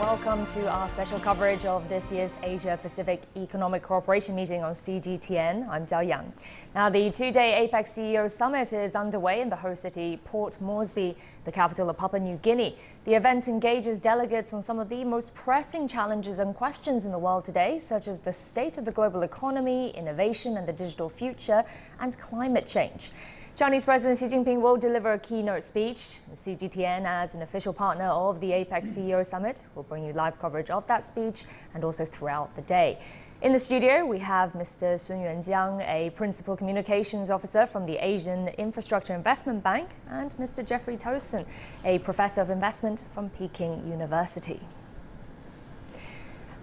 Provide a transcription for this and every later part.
welcome to our special coverage of this year's Asia-Pacific Economic Cooperation meeting on CGTN. I'm Jiao Yang. Now, the two-day APEC CEO Summit is underway in the host city, Port Moresby, the capital of Papua New Guinea. The event engages delegates on some of the most pressing challenges and questions in the world today, such as the state of the global economy, innovation and the digital future, and climate change. Chinese President Xi Jinping will deliver a keynote speech. CGTN, as an official partner of the APEC CEO Summit, will bring you live coverage of that speech and also throughout the day. In the studio, we have Mr. Sun Yuanjiang, a Principal Communications Officer from the Asian Infrastructure Investment Bank, and Mr. Jeffrey Tosin, a Professor of Investment from Peking University.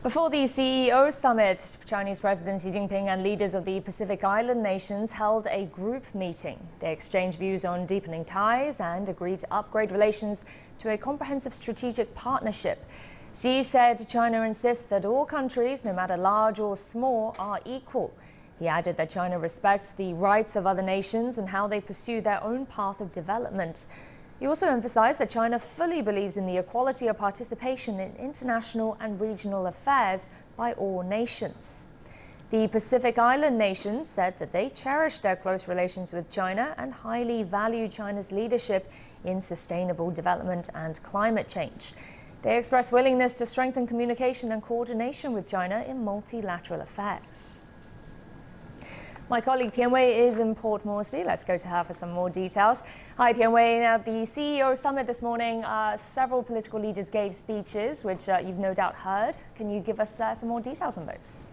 Before the CEO Summit, Chinese President Xi Jinping and leaders of the Pacific Island nations held a group meeting. They exchanged views on deepening ties and agreed to upgrade relations to a comprehensive strategic partnership. Xi said China insists that all countries, no matter large or small, are equal. He added that China respects the rights of other nations and how they pursue their own path of development. He also emphasized that China fully believes in the equality of participation in international and regional affairs by all nations. The Pacific Island nations said that they cherish their close relations with China and highly value China's leadership in sustainable development and climate change. They expressed willingness to strengthen communication and coordination with China in multilateral affairs. My colleague Tianwei is in Port Moresby. Let's go to her for some more details. Hi, Tianwei. Now, the CEO Summit this morning, several political leaders gave speeches, which you've no doubt heard. Can you give us some more details on those?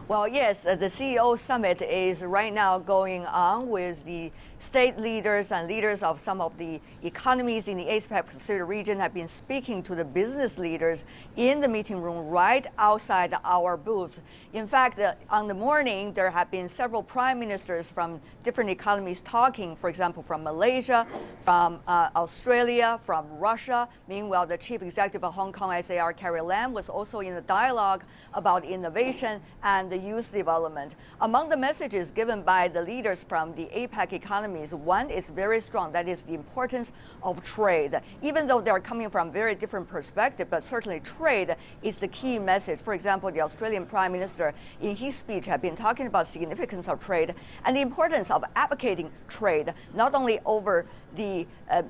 Well, yes, the CEO Summit is right now going on with the state leaders and leaders of some of the economies in the APEC Pacific region have been speaking to the business leaders in the meeting room right outside our booth. In fact, on the morning, there have been several prime ministers from different economies talking, for example, from Malaysia, from Australia, from Russia. Meanwhile, the chief executive of Hong Kong SAR, Carrie Lam, was also in the dialogue about innovation and the youth development. Among the messages given by the leaders from the APEC economies, one is very strong, that is the importance of trade. Even though they're coming from very different perspectives, but certainly trade is the key message. For example, the Australian Prime Minister in his speech had been talking about significance of trade and the importance of advocating trade, not only over the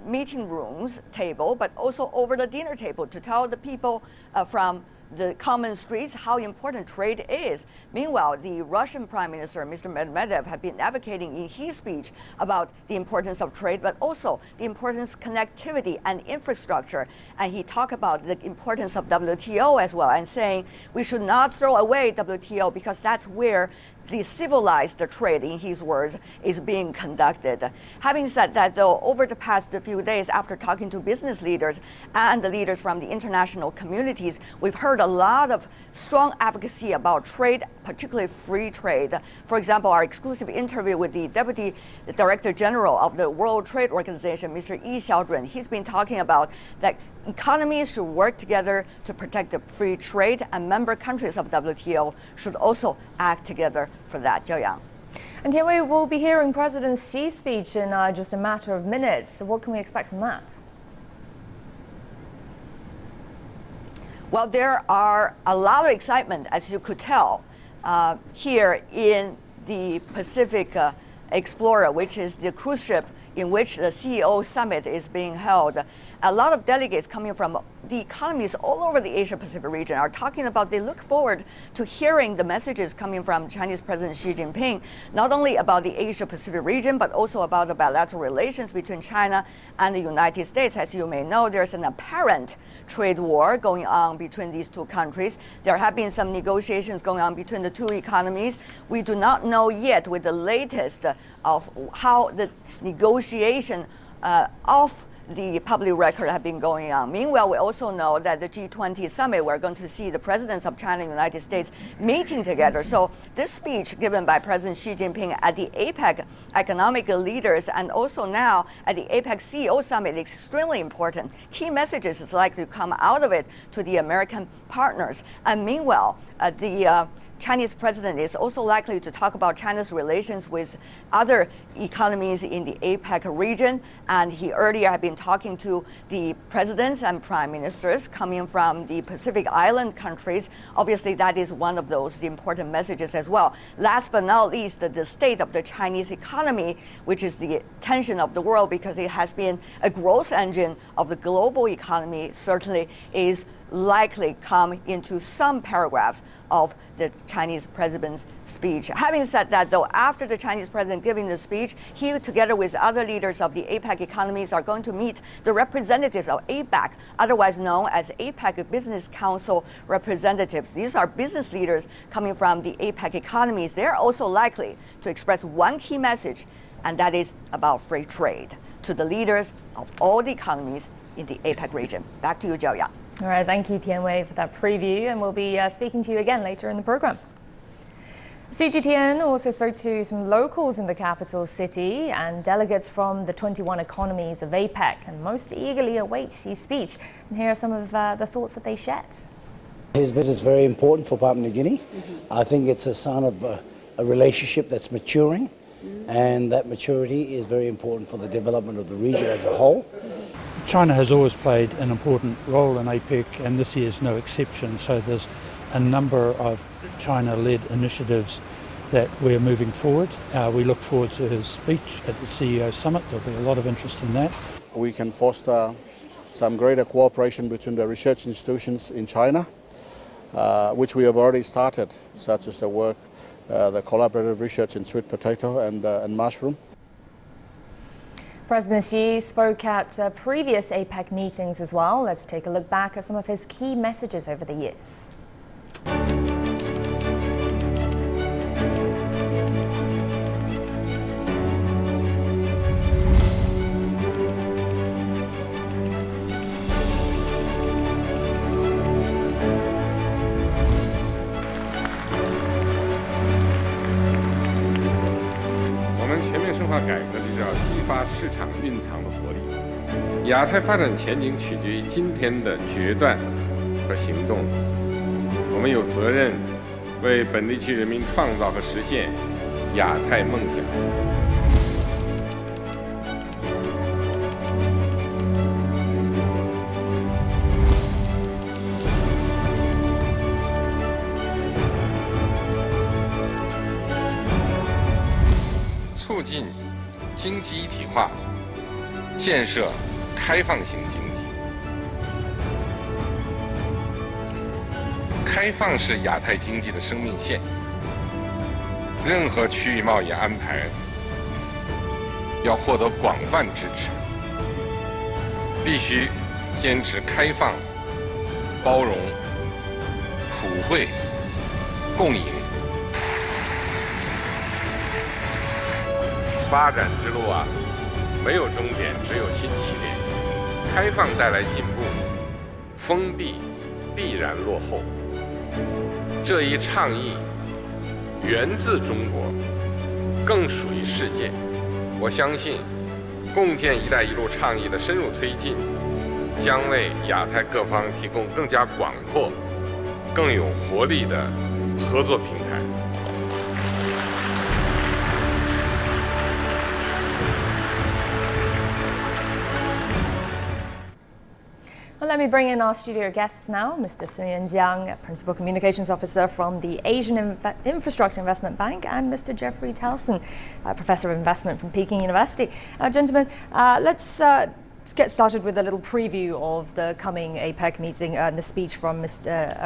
meeting rooms table, but also over the dinner table to tell the people from the common streets how important trade is. Meanwhile, the Russian Prime Minister, Mr. Medvedev, had been advocating in his speech about the importance of trade, but also the importance of connectivity and infrastructure. And he talked about the importance of WTO as well, and saying we should not throw away WTO because that's where the civilized trade, in his words, is being conducted. Having said that, though, over the past few days after talking to business leaders and the leaders from the international communities, we've heard a lot of strong advocacy about trade, particularly free trade. For example, our exclusive interview with the Deputy Director General of the World Trade Organization, Mr. Yi Xiaozhun, he's been talking about that economies should work together to protect the free trade, and member countries of WTO should also act together for that. Jiao Yang. And here we will be hearing President Xi's speech in just a matter of minutes. So what can we expect from that? Well, there are a lot of excitement, as you could tell, here in the Pacific Explorer, which is the cruise ship in which the CEO Summit is being held. A lot of delegates coming from the economies all over the Asia-Pacific region are talking about they look forward to hearing the messages coming from Chinese President Xi Jinping, not only about the Asia-Pacific region, but also about the bilateral relations between China and the United States. As you may know, there's an apparent trade war going on between these two countries. There have been some negotiations going on between the two economies. We do not know yet with the latest of how the negotiation of the public record have been going on. Meanwhile, we also know that the G20 summit, we're going to see the presidents of China and the United States meeting together. So this speech given by President Xi Jinping at the APEC economic leaders and also now at the APEC CEO Summit is extremely important. Key messages is likely to come out of it to the American partners. And meanwhile, the Chinese president is also likely to talk about China's relations with other economies in the APEC region. And he earlier had been talking to the presidents and prime ministers coming from the Pacific Island countries. Obviously, that is one of those important messages as well. Last but not least, the state of the Chinese economy, which is the attention of the world because it has been a growth engine of the global economy, certainly is likely come into some paragraphs of the Chinese president's speech. Having said that, though, after the Chinese president giving the speech, he, together with other leaders of the APEC economies, are going to meet the representatives of APEC, otherwise known as APEC Business Council representatives. These are business leaders coming from the APEC economies. They're also likely to express one key message, and that is about free trade to the leaders of all the economies in the APEC region. Back to you, Jiao Yang. All right, thank you, Tian Wei, for that preview, and we'll be speaking to you again later in the program. CGTN also spoke to some locals in the capital city and delegates from the 21 economies of APEC, and most eagerly await Xi's speech. And here are some of the thoughts that they shared. His visit is very important for Papua New Guinea. I think it's a sign of a relationship that's maturing, and that maturity is very important for the development of the region as a whole. China has always played an important role in APEC, and this year is no exception. So there's a number of China-led initiatives that we're moving forward. We look forward to his speech at the CEO Summit. There'll be a lot of interest in that. We can foster some greater cooperation between the research institutions in China, which we have already started, such as the work, the collaborative research in sweet potato and mushroom. President Xi spoke at previous APEC meetings as well. Let's take a look back at some of his key messages over the years.改革就是要激发市场蕴藏的活力。亚太发展前景取决于今天的决断和行动。我们有责任为本地区人民创造和实现亚太梦想。促进经济一体化，建设开放型经济。开放是亚太经济的生命线。任何区域贸易安排要获得广泛支持，必须坚持开放、包容、普惠、共赢。发展之路啊，没有终点，只有新起点。开放带来进步，封闭必然落后。这一倡议源自中国，更属于世界。我相信，共建“一带一路”倡议的深入推进，将为亚太各方提供更加广阔、更有活力的合作平台。Well, let me bring in our studio guests now, Mr. Sun Yanjiang, Principal Communications Officer from the Asian Infrastructure Investment Bank, and Mr. Jeffrey Towson, Professor of Investment from Peking University. Gentlemen, let's get started with a little preview of the coming APEC meeting and the speech from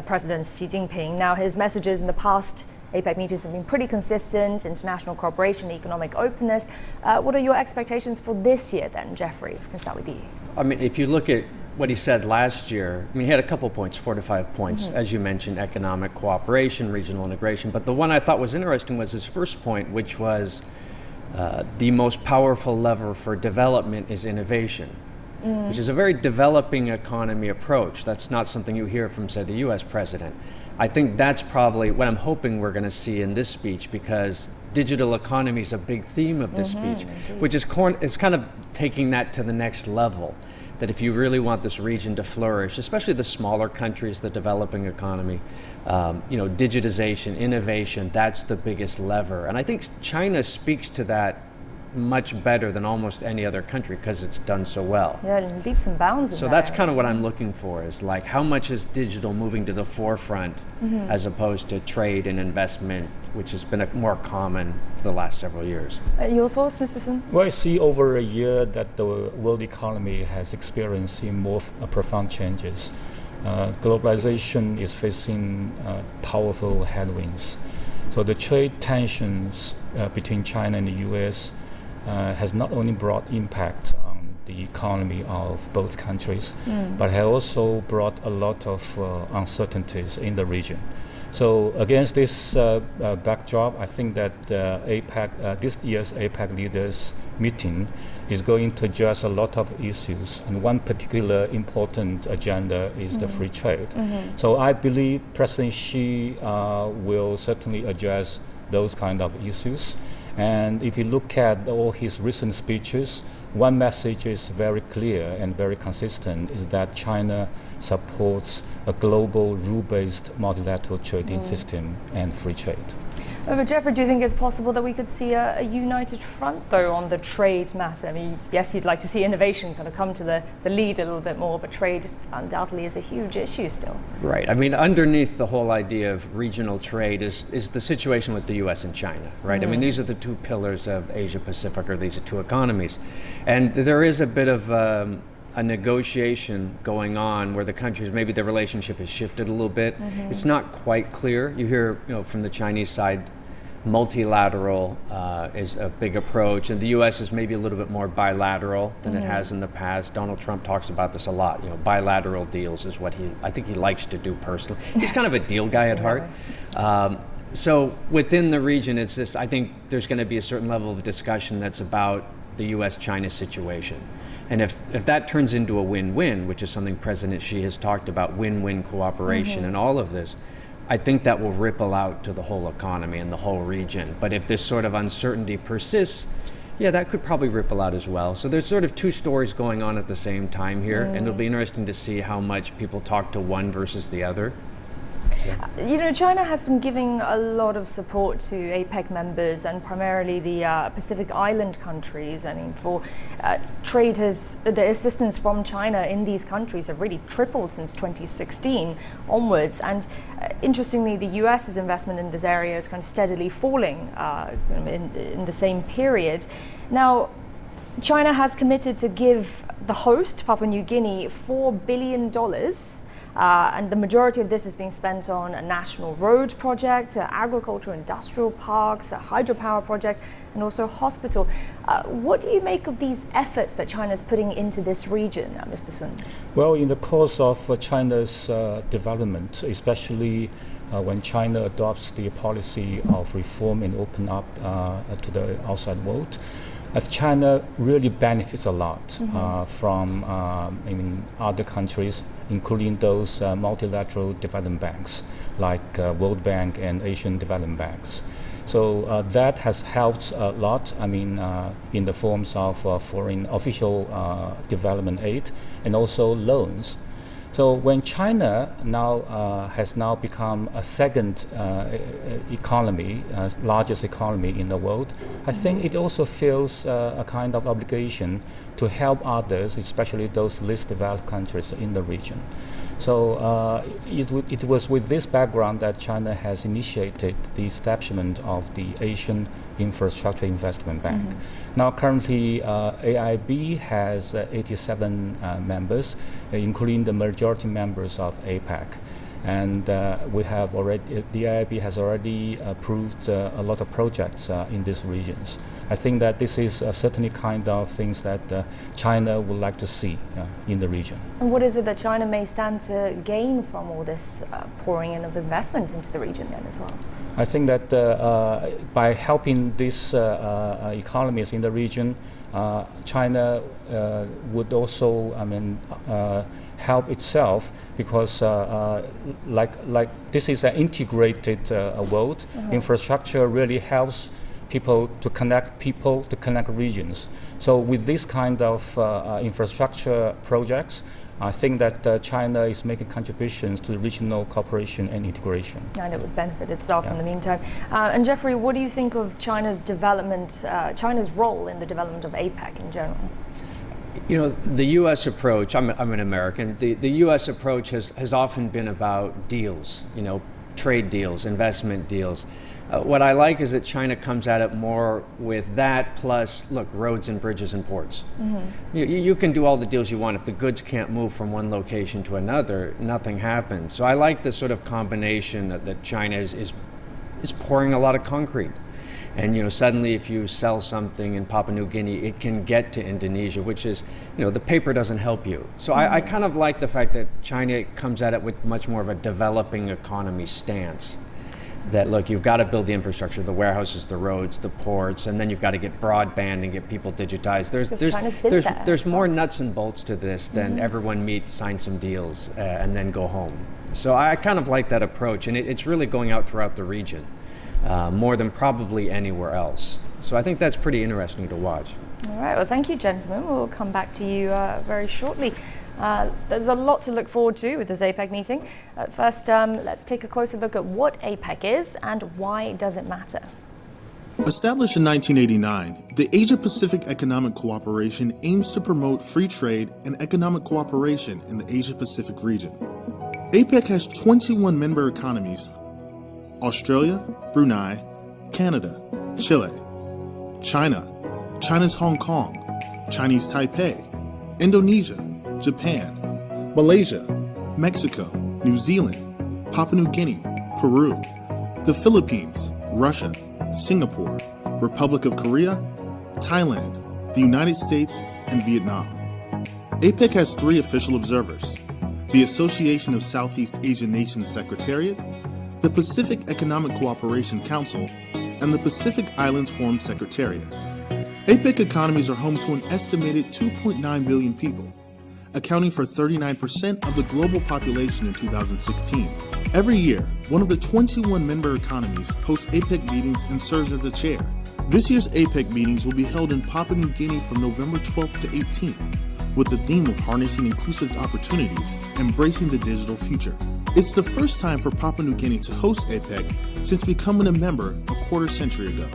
President Xi Jinping. Now, his messages in the past APEC meetings have been pretty consistent: international cooperation, economic openness. What are your expectations for this year then, Jeffrey? If we can start with you. I mean, if you look at what he said last year, I mean, he had a couple points, 4 to 5 points, as you mentioned, economic cooperation, regional integration. But the one I thought was interesting was his first point, which was the most powerful lever for development is innovation, which is a very developing economy approach. That's not something you hear from, say, the US president. I think that's probably what I'm hoping we're going to see in this speech, because digital economy is a big theme of this speech, which is kind of taking that to the next level. that if you really want this region to flourish, especially the smaller countries, the developing economy, digitization, innovation, that's the biggest lever. And I think China speaks to that much better than almost any other country because it's done so well. Yeah, in leaps and bounds. So that's kind of what I'm looking for, is like how much is digital moving to the forefront as opposed to trade and investment, which has been more common for the last several years. Your thoughts, Mr. Sun? Well, I see over a year that the world economy has experienced more profound changes. Globalization is facing powerful headwinds. So the trade tensions between China and the US has not only brought impact on the economy of both countries, but has also brought a lot of uncertainties in the region. So against this backdrop, I think that APEC, this year's APEC leaders meeting is going to address a lot of issues, and one particular important agenda is the free trade. So I believe President Xi will certainly address those kind of issues. And if you look at all his recent speeches, one message is very clear and very consistent, is that China supports a global rule-based multilateral trading system and free trade. But Jeffrey, do you think it's possible that we could see a united front, though, on the trade matter? I mean, yes, you'd like to see innovation kind of come to the lead a little bit more, but trade undoubtedly is a huge issue still. Right. I mean, underneath the whole idea of regional trade is the situation with the US and China, right? I mean, these are the two pillars of Asia Pacific, or these are two economies. And there is a bit of a negotiation going on where the countries, maybe their relationship has shifted a little bit. It's not quite clear. You hear, from the Chinese side, multilateral is a big approach, and the US is maybe a little bit more bilateral than it has in the past. Donald Trump talks about this a lot. Bilateral deals is what I think he likes to do personally. He's kind of a deal guy at heart. So within the region, it's this, I think there's going to be a certain level of discussion that's about the US-China situation. And if that turns into a win-win, which is something President Xi has talked about, win-win cooperation and all of this, I think that will ripple out to the whole economy and the whole region. But if this sort of uncertainty persists, yeah, that could probably ripple out as well. So there's sort of two stories going on at the same time here, and it'll be interesting to see how much people talk to one versus the other. China has been giving a lot of support to APEC members, and primarily the Pacific Island countries. I mean, for trade, the assistance from China in these countries have really tripled since 2016 onwards. And interestingly, the US's investment in this area is kind of steadily falling in the same period. Now, China has committed to give the host, Papua New Guinea, $4 billion. And the majority of this is being spent on a national road project, agricultural industrial parks, a hydropower project, and also a hospital. What do you make of these efforts that China is putting into this region, Mr. Sun? Well, in the course of China's development, especially when China adopts the policy of reform and open up to the outside world, as China really benefits a lot from other countries, including those multilateral development banks like World Bank and Asian Development Banks. So that has helped a lot, in the forms of foreign official development aid and also loans. So when China has now become a second economy, largest economy in the world, I think it also feels a kind of obligation to help others, especially those least developed countries in the region. So it was with this background that China has initiated the establishment of the Asian Infrastructure Investment Bank. Now currently AIB has 87 members, including the majority members of APEC. And the AIB has already approved a lot of projects in these regions. I think that this is certainly kind of things that China would like to see in the region. And what is it that China may stand to gain from all this pouring in of investment into the region then as well? I think that by helping these economies in the region, China would also help itself, because like this is an integrated world. Infrastructure really helps people, to connect regions. So with this kind of infrastructure projects, I think that China is making contributions to the regional cooperation and integration. And it would benefit itself in the meantime. And Jeffrey, what do you think of China's development, China's role in the development of APEC in general? You know, the U.S. approach, I'm an American, the U.S. approach has often been about deals, you know, trade deals, investment deals. What I like is that China comes at it more with that plus, look, roads and bridges and ports. Mm-hmm. You can do all the deals you want. If the goods can't move from one location to another, nothing happens. So I like the sort of combination that China is pouring a lot of concrete. And, you know, suddenly if you sell something in Papua New Guinea, it can get to Indonesia, which is, you know, the paper doesn't help you. So I kind of like the fact that China comes at it with much more of a developing economy stance. That, look, you've got to build the infrastructure, the warehouses, the roads, the ports, and then you've got to get broadband and get people digitized. There's more nuts and bolts to this than everyone meet, sign some deals, and then go home. So I kind of like that approach, and it's really going out throughout the region. More than probably anywhere else. So I think that's pretty interesting to watch. All right, well, thank you, gentlemen. We'll come back to you very shortly. There's a lot to look forward to with this APEC meeting. First, let's take a closer look at what APEC is and why does it matter. Established in 1989, the Asia-Pacific Economic Cooperation aims to promote free trade and economic cooperation in the Asia-Pacific region. APEC has 21 member economies: Australia, Brunei, Canada, Chile, China, China's Hong Kong, Chinese Taipei, Indonesia, Japan, Malaysia, Mexico, New Zealand, Papua New Guinea, Peru, the Philippines, Russia, Singapore, Republic of Korea, Thailand, the United States, and Vietnam. APEC has 3 official observers: the Association of Southeast Asian Nations Secretariat, the Pacific Economic Cooperation Council, and the Pacific Islands Forum Secretariat. APEC economies are home to an estimated 2.9 billion people, accounting for 39% of the global population in 2016. Every year, one of the 21 member economies hosts APEC meetings and serves as a chair. This year's APEC meetings will be held in Papua New Guinea from November 12th to 18th, with the theme of harnessing inclusive opportunities, embracing the digital future. It's the first time for Papua New Guinea to host APEC since becoming a member a quarter century ago.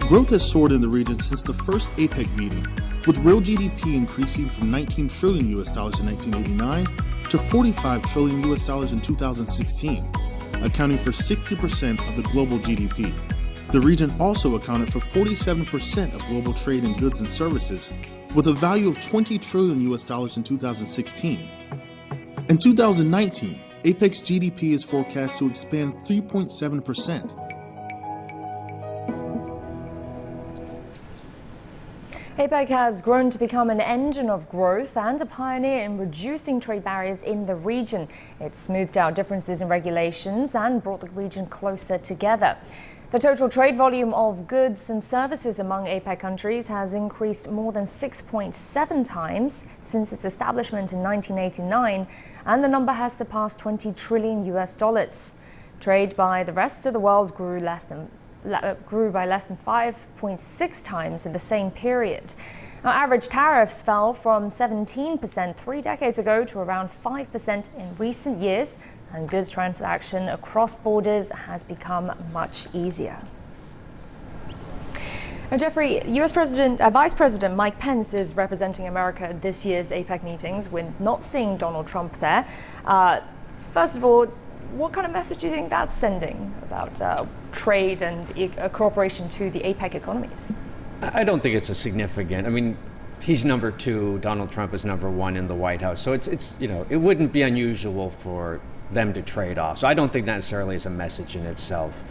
Growth has soared in the region since the first APEC meeting, with real GDP increasing from $19 trillion in 1989 to $45 trillion in 2016, accounting for 60% of the global GDP. The region also accounted for 47% of global trade in goods and services, with a value of $20 trillion in 2016. In 2019, APEC's GDP is forecast to expand 3.7%. APEC has grown to become an engine of growth and a pioneer in reducing trade barriers in the region. It's smoothed out differences in regulations and brought the region closer together. The total trade volume of goods and services among APEC countries has increased more than 6.7 times since its establishment in 1989, and the number has surpassed $20 trillion. Trade by the rest of the world grew by less than 5.6 times in the same period. Now, average tariffs fell from 17% 3 decades ago to around 5% in recent years, and goods transaction across borders has become much easier. Now, Jeffrey, Vice President Mike Pence is representing America at this year's APEC meetings. We're not seeing Donald Trump there. First of all, what kind of message do you think that's sending about trade and cooperation to the APEC economies? I don't think it's a significant. I mean, he's number 2. Donald Trump is number 1 in the White House. So it's you know, it wouldn't be unusual for them to trade off. So I don't think necessarily it's a message in itself.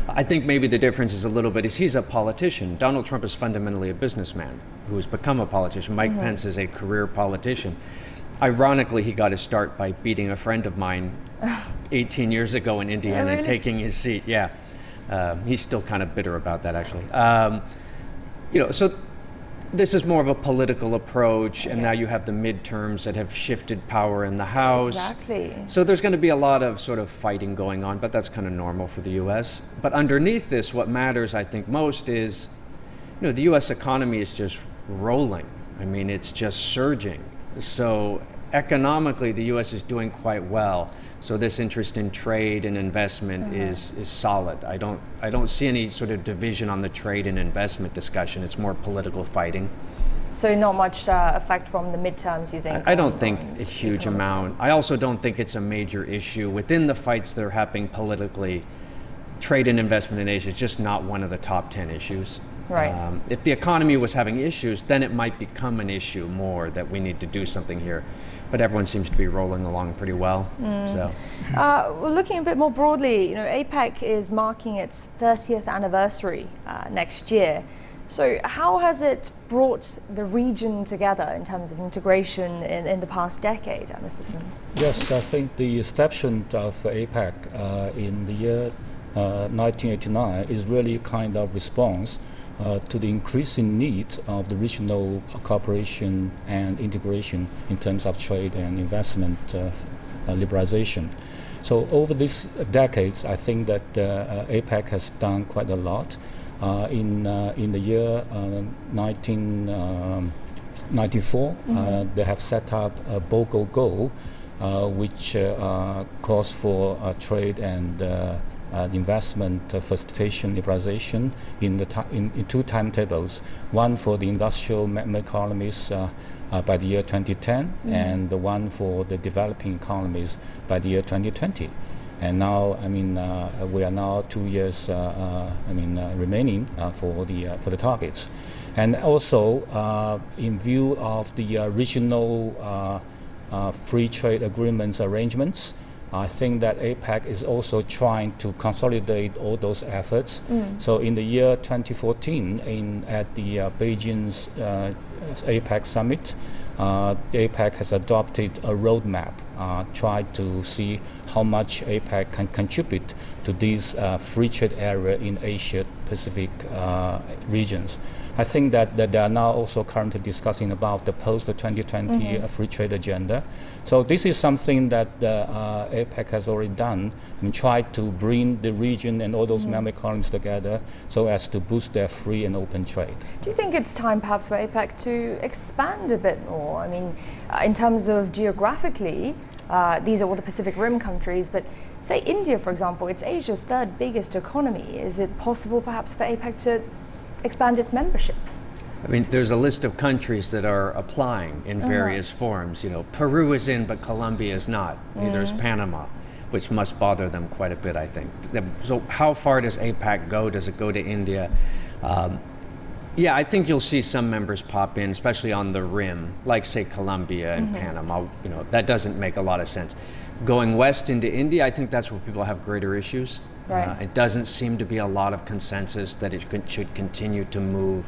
I think maybe the difference is a little bit is he's a politician. Donald Trump is fundamentally a businessman who has become a politician. Mike Pence is a career politician. Ironically, he got his start by beating a friend of mine 18 years ago in Indiana and taking his seat. Yeah, he's still kind of bitter about that, actually. You know, so this is more of a political approach, and now you have the midterms that have shifted power in the House. Exactly. So there's going to be a lot of sort of fighting going on, but that's kind of normal for the U.S. But underneath this, what matters, I think, most is, the U.S. economy is just rolling. I mean, it's just surging. So economically, the U.S. is doing quite well. So this interest in trade and investment is solid. I don't see any sort of division on the trade and investment discussion. It's more political fighting. So not much effect from the midterms, you think? I don't think a huge amount. I also don't think it's a major issue. Within the fights that are happening politically, trade and investment in Asia is just not one of the top 10 issues. Right. If the economy was having issues, then it might become an issue more that we need to do something here. But everyone seems to be rolling along pretty well. So, well, looking a bit more broadly, APEC is marking its 30th anniversary next year. So how has it brought the region together in terms of integration in the past decade, Mr. Sun? Yes, I think the establishment of APEC in the year 1989 is really kind of response to the increasing need of the regional cooperation and integration in terms of trade and investment liberalization. So over these decades, I think that APEC has done quite a lot. In the year 1994, they have set up a BOGO goal, which calls for trade and investment facilitation liberalization in two timetables, one for the industrial member economies by the year 2010 and the one for the developing economies by the year 2020. And now, we are now 2 years, remaining for the targets. And also, in view of the regional free trade agreements arrangements, I think that APEC is also trying to consolidate all those efforts. So in the year 2014, at the Beijing's APEC Summit, APEC has adopted a roadmap, tried to see how much APEC can contribute to these free trade area in Asia Pacific regions. I think that they are now also currently discussing about the post-2020 free trade agenda. So this is something that APEC has already done and tried to bring the region and all those member economies together so as to boost their free and open trade. Do you think it's time perhaps for APEC to expand a bit more? I mean, in terms of geographically, these are all the Pacific Rim countries, but say India, for example, it's Asia's third biggest economy. Is it possible perhaps for APEC to expand its membership? I mean, there's a list of countries that are applying in various forms. Peru is in, but Colombia is not. There's Panama, which must bother them quite a bit, I think. So how far does APEC go? Does it go to India? Yeah, I think you'll see some members pop in, especially on the rim, like say Colombia and Panama. That doesn't make a lot of sense. Going west into India, I think that's where people have greater issues. Right. It doesn't seem to be a lot of consensus that it should continue to move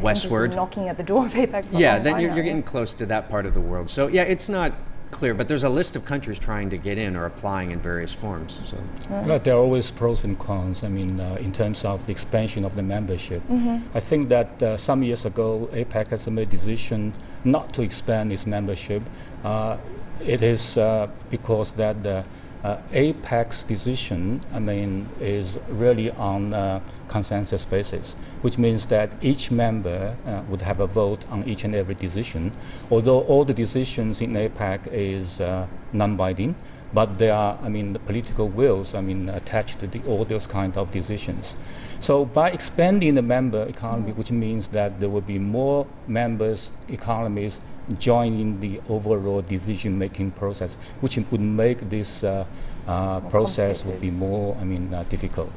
westward. Just knocking at the door of APEC for yeah, then you're getting close to that part of the world. So yeah, it's not clear, but there's a list of countries trying to get in or applying in various forms. So there are always pros and cons. In terms of the expansion of the membership, I think that some years ago, APEC has made a decision not to expand its membership. It is because that the APEC's decision, is really on a consensus basis, which means that each member would have a vote on each and every decision. Although all the decisions in APEC is non-binding, but there are, the political wills, attached to all those kind of decisions. So by expanding the member economy, which means that there will be more members' economies joining the overall decision-making process, which would make this process would be more, difficult.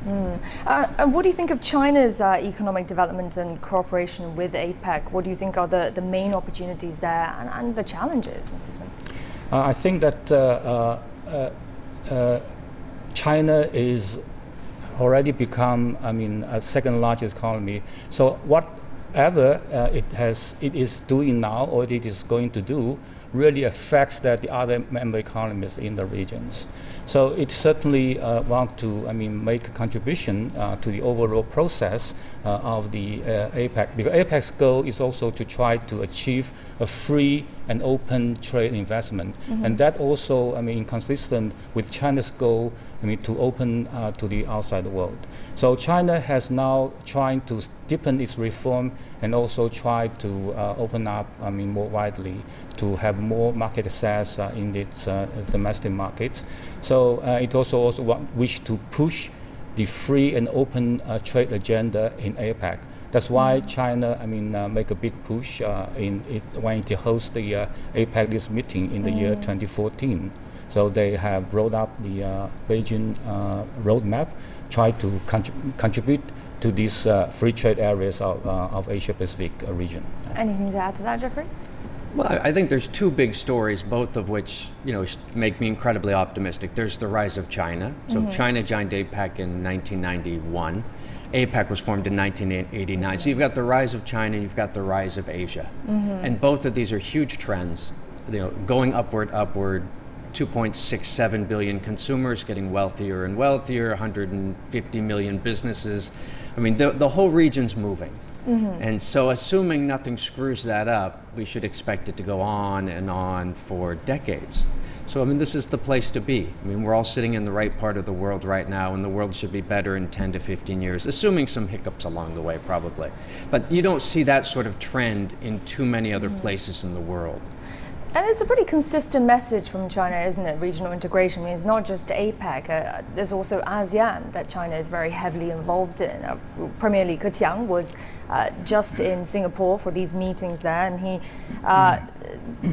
Yeah. And what do you think of China's economic development and cooperation with APEC? What do you think are the main opportunities there and the challenges, Mr. Sun? I think that China is already become, a second largest economy. So whatever it is doing now or it is going to do really affects the other member economies in the regions. So it certainly want to, make a contribution to the overall process of the APEC. Because APEC's goal is also to try to achieve a free and open trade investment, and that also, consistent with China's goal, to open to the outside world. So China has now trying to deepen its reform and also try to open up, more widely to have more market access in its domestic market. So it also wish to push the free and open trade agenda in APEC. That's why China, make a big push when it hosts the APEC this meeting in the year 2014. So they have rolled up the Beijing roadmap, try to contribute to these free trade areas of Asia-Pacific region. Anything to add to that, Jeffrey? Well, I think there's two big stories, both of which, make me incredibly optimistic. There's the rise of China. So China joined APEC in 1991. APEC was formed in 1989. So you've got the rise of China, you've got the rise of Asia. And both of these are huge trends, going upward. 2.67 billion consumers getting wealthier and wealthier, 150 million businesses. The whole region's moving. And so assuming nothing screws that up, we should expect it to go on and on for decades. So this is the place to be. We're all sitting in the right part of the world right now, and the world should be better in 10 to 15 years, assuming some hiccups along the way, probably. But you don't see that sort of trend in too many other places in the world. And it's a pretty consistent message from China, isn't it? Regional integration means not just APEC, there's also ASEAN that China is very heavily involved in. Premier Li Keqiang was just in Singapore for these meetings there, and he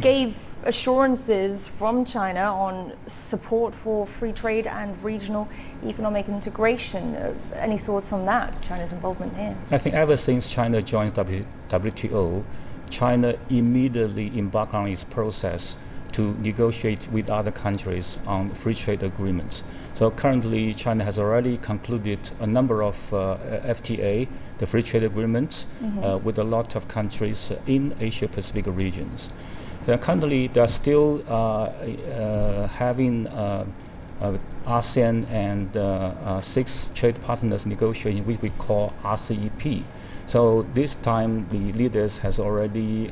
gave assurances from China on support for free trade and regional economic integration. Any thoughts on that, China's involvement here? I think ever since China joined WTO, China immediately embarked on its process to negotiate with other countries on free trade agreements. So currently, China has already concluded a number of FTA, the free trade agreements, with a lot of countries in Asia-Pacific regions. So currently, they are still having ASEAN and 6 trade partners negotiating, which we call RCEP. So this time, the leaders has already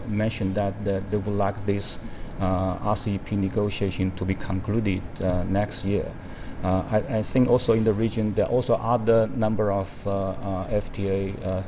mentioned that they would like this RCEP negotiation to be concluded next year. I think also in the region, there are also other number of FTA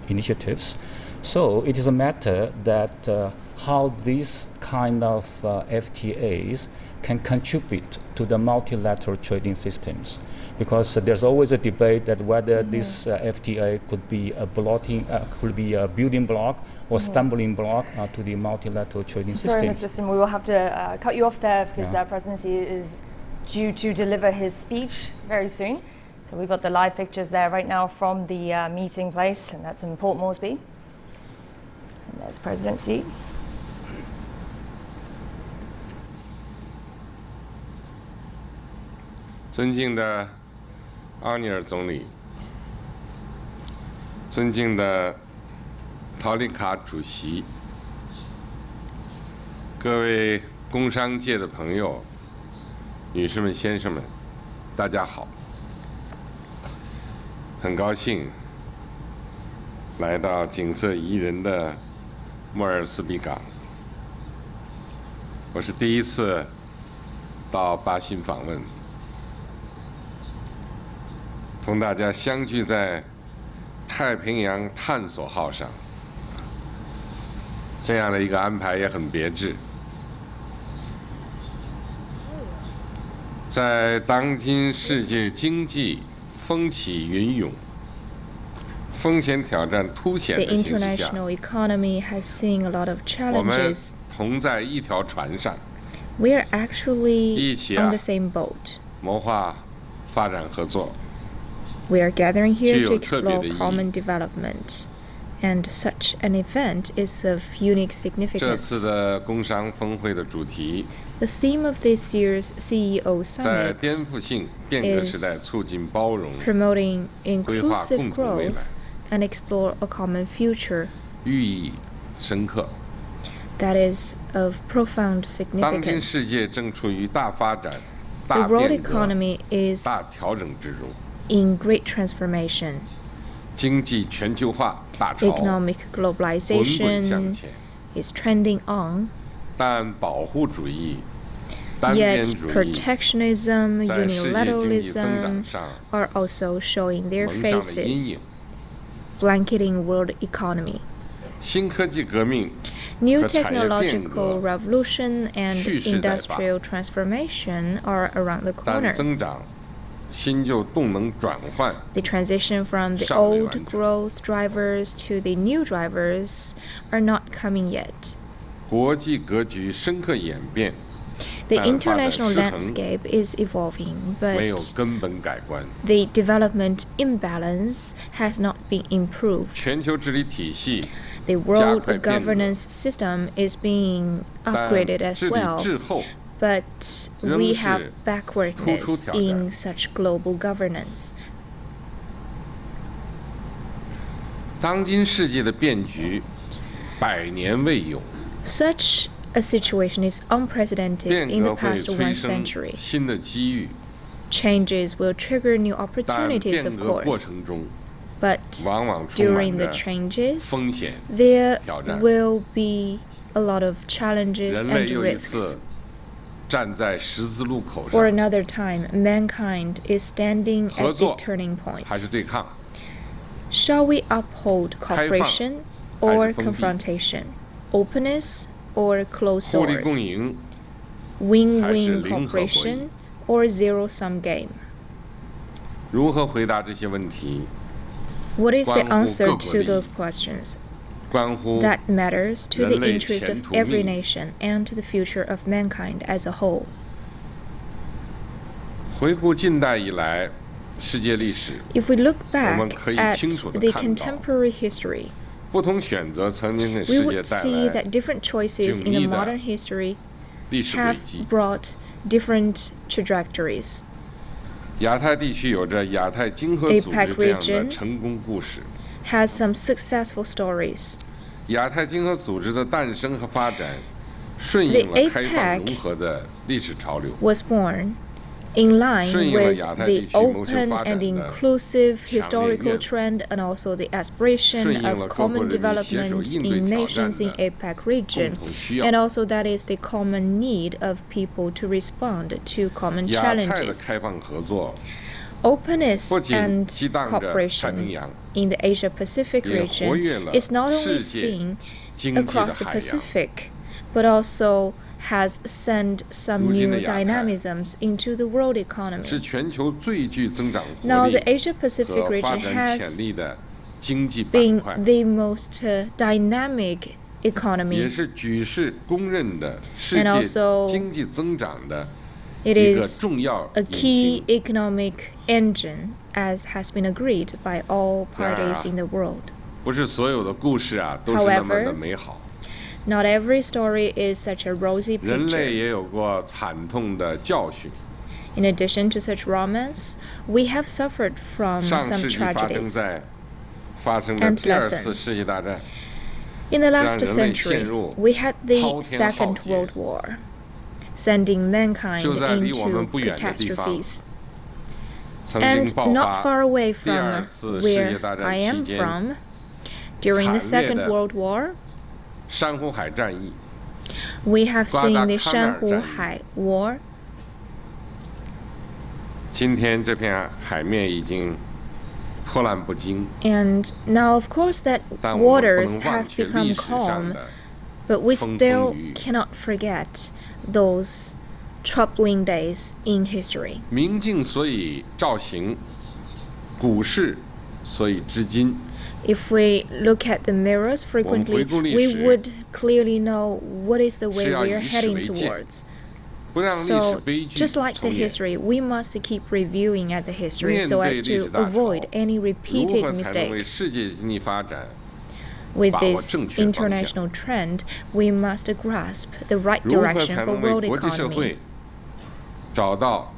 initiatives. So it is a matter that how these kind of FTAs can contribute to the multilateral trading systems. Because there's always a debate that whether this FTA could be a building block or stumbling block to the multilateral trading system. Sorry, Mr. Sun, we will have to cut you off there because the presidency is due to deliver his speech very soon. So we've got the live pictures there right now from the meeting place, and that's in Port Moresby. And there's President Xi. 尊敬的阿尼尔总理，尊敬的陶丽卡主席，各位工商界的朋友、女士们、先生们，大家好！很高兴来到景色宜人的莫尔斯比港。我是第一次到巴新访问。 同大家相聚在太平洋探索号上，这样的一个安排也很别致。在当今世界经济风起云涌、风险挑战凸显的形势下，我们同在一条船上，一起谋划发展合作。 We are gathering here to explore common development, and such an event is of unique significance. 这次的工商峰会的主题 The theme of this year's CEO 在 Summit 颠覆性变革时代促进包容， promoting 规划 inclusive 共同未来， growth and explore a common future. 寓意深刻。that is of profound 当今 significance. 世界正处于大发展、 The 大 world 变革、 economy is 大调整之中， in great transformation. 经济全球化大潮 Economic 滚滚向 globalization 前， is trending on, 但保护主义、单边 yet 主义 protectionism, 在世界经济增长 unilateralism 上 are also showing their 蒙上了阴 faces, 影。 blanketing world economy. 新科技革命 New 和产业变 technological 革 revolution and 蓄势待发。 industrial transformation are around the 但 corner. 增长、新旧动能转换 The transition from the 尚未 old 完成。 growth drivers to the new drivers are not coming yet. 国际格局深刻演变， The 但发展 international 失衡 landscape is evolving, 没有 but 根本改观。 the development imbalance has not been improved. 全球治理体系 The world 加快变革。 governance system is being 但 upgraded as 治理 well, 滞后， but 仍 we 是 have 突出 backwardness 挑战。 in such global governance. 当今世界的变局百年未有， Such a situation is unprecedented 变 in 革 the 会 past 催 one 生 century. 新的机遇， Changes will trigger new 但 opportunities, 变 of 革过 course, 程中 but 往往充 during 满 the 着 changes, 风险。 there 挑战。 will be a lot of challenges 人类 and 又一 risks. 次站在十字路口 For 上， another time, mankind is standing 合 at a 作 turning point. 还是对抗？ Shall we uphold cooperation 还 or 是封闭？ confrontation? Openness or closed 互利共 doors? 赢 Win-win 还是零和博弈？ cooperation or zero-sum game? 如何回答这些问题， What is the 关乎 answer 各国 to 利益。 those questions? 关乎 That matters to the 人类 interest 前 of 途 every 命运。 nation and to the future of mankind as a whole. 回顾近代以来世界历史， If we look 我 back 们可以 at 清楚地 the 看到， contemporary history, 不同选择曾经给 we 世界 would 带 see 来 that different choices in 迥异 the 的 modern history 历史轨 have 迹。 brought different trajectories. 亚太地区有着亚太经合组织 APEC 这样的 region 成功故事。 Has some successful stories. 亚太经合组织的诞生和发展，顺 The 应了开放 APEC 融合的历史潮流。 Was born in line 顺应了 with 亚太地 the 区谋求 open 发展 and 的 inclusive 强烈 historical 愿望。 trend and also the 顺 aspiration 应了 of 各国 common 人民携手 development 应对 in 挑 nations 战 in 的 APEC 共 region, 同需要。 and also that is the common need of people to respond to common 亚太的 challenges. 开放合作 Openness 不仅 and 激荡着太平 cooperation 洋， in the Asia Pacific 也活跃 region 了 is not 世 only 界 seen 经济的 across the 海洋。 Pacific, but also has sent some 如今的 new 亚太 dynamisms into the world 是 economy. 全球最具增长 Now, 活 the 力 Asia Pacific 和发 region 展潜 has 力的经济板 been 块， the most dynamic 也 economy. 是举世公认的世 And 界 also 经济增长的 It 一个 is 重要 a 引 key 擎。 economic engine, as has been agreed by all parties in the world. 不是所有的故事啊都是那么的 However, 美好， Not every story is such a rosy 人类 picture. 也有过惨痛的教训。 In addition to such romance, we have suffered from 上 some 世纪发生的 and 第二次 lessons. 世界大战， In the last 让人类陷 century, 入 we had the 滔天浩 Second 劫。 World War, sending mankind 就在离我们 into 不远的地方， catastrophes. 曾 And 经爆 not 发 far away 第二 from 次世界 where 大 I 战期 am 间 from, during the 惨烈 Second 的 World War, 珊瑚海战役。 we have seen the 瓜达康奈尔战役。 Shanhu-Hai War. 今天这片海面已经波澜不惊， And now, of course, that 但我们不 waters 能忘 have 却历 become 史上 calm, 的 but we 风风 still 雨雨。 cannot forget those troubling days in history. 明镜所以照行，古事所以知今。 If we look at the mirrors 我们 frequently, 回顾历 we 史 would clearly know what is the way 是要 we are 以史 heading 为鉴， towards. 不让历史 So, 悲剧 just like the 重演。 history, we must keep reviewing at the history 面 so 对 as 历史 to 大潮， avoid any 如 repeated 何才能为 mistake. 世界经济发展 With 把握 this 正确方向？ international trend, we must grasp the right 如何 direction 才 for 能为 world 国际社 economy? 会找到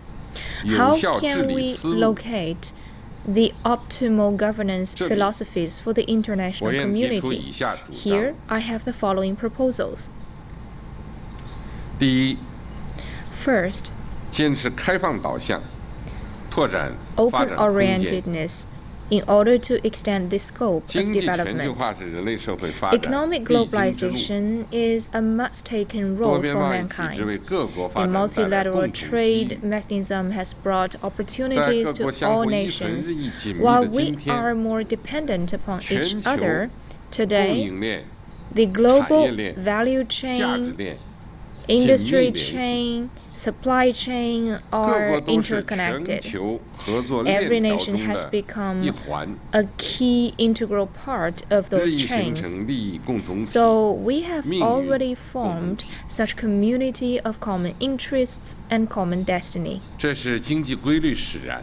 有 How 效治 can 理 we 思路？ locate the optimal governance 这里， philosophies for the 我 international 愿提出 community? 以下主张： Here, I have the following proposals. 第一， First, 坚持开放导向，拓展发展空间。 open-orientedness in order to extend the scope of 经济全球 development. 化是人类社会发展 Economic 必经之路。 globalization is a must-taken 多 road 边 for 贸易体制 mankind. 为各国 The 发展带来 multilateral 共同机 trade 遇。 mechanism has brought 在 opportunities 各 to 国相 all 互依存、 nations. 日益紧密 While 的 we 今天， are more dependent upon 全 each 球 other, 供 today 应链、 the 产业 global 链、 value 价值 chain, 链， industry 紧密联系。 chain, supply chain 各 are 国都是全 interconnected. 球合作 Every 链条 nation 中 has 的 become 一环， a key integral part of 日 those 益形 chains. 成利益共同体。 So we have 命运 already 共同 formed 体 such community of common interests and common destiny. 这是经济规律使然，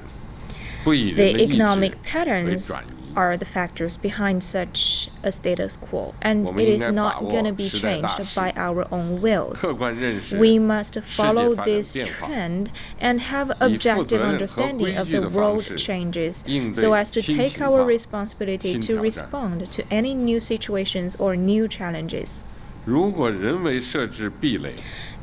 不以 The 人的意志 economic 为 patterns 转移。 are the factors behind such a status quo, and 我们 it 应 is 该把 not 握 going to be 时代大 changed 势， by our own wills. 客观认识 We must 世界 follow 发展 this 变化， trend and have 以负责 objective 任和 understanding 规 of 矩 the 的方 world 式 changes 应 so 对 as to 新 take 情 our 况、 responsibility 新 to 挑战。 respond to any new situations or new challenges. 如果人为设置壁垒，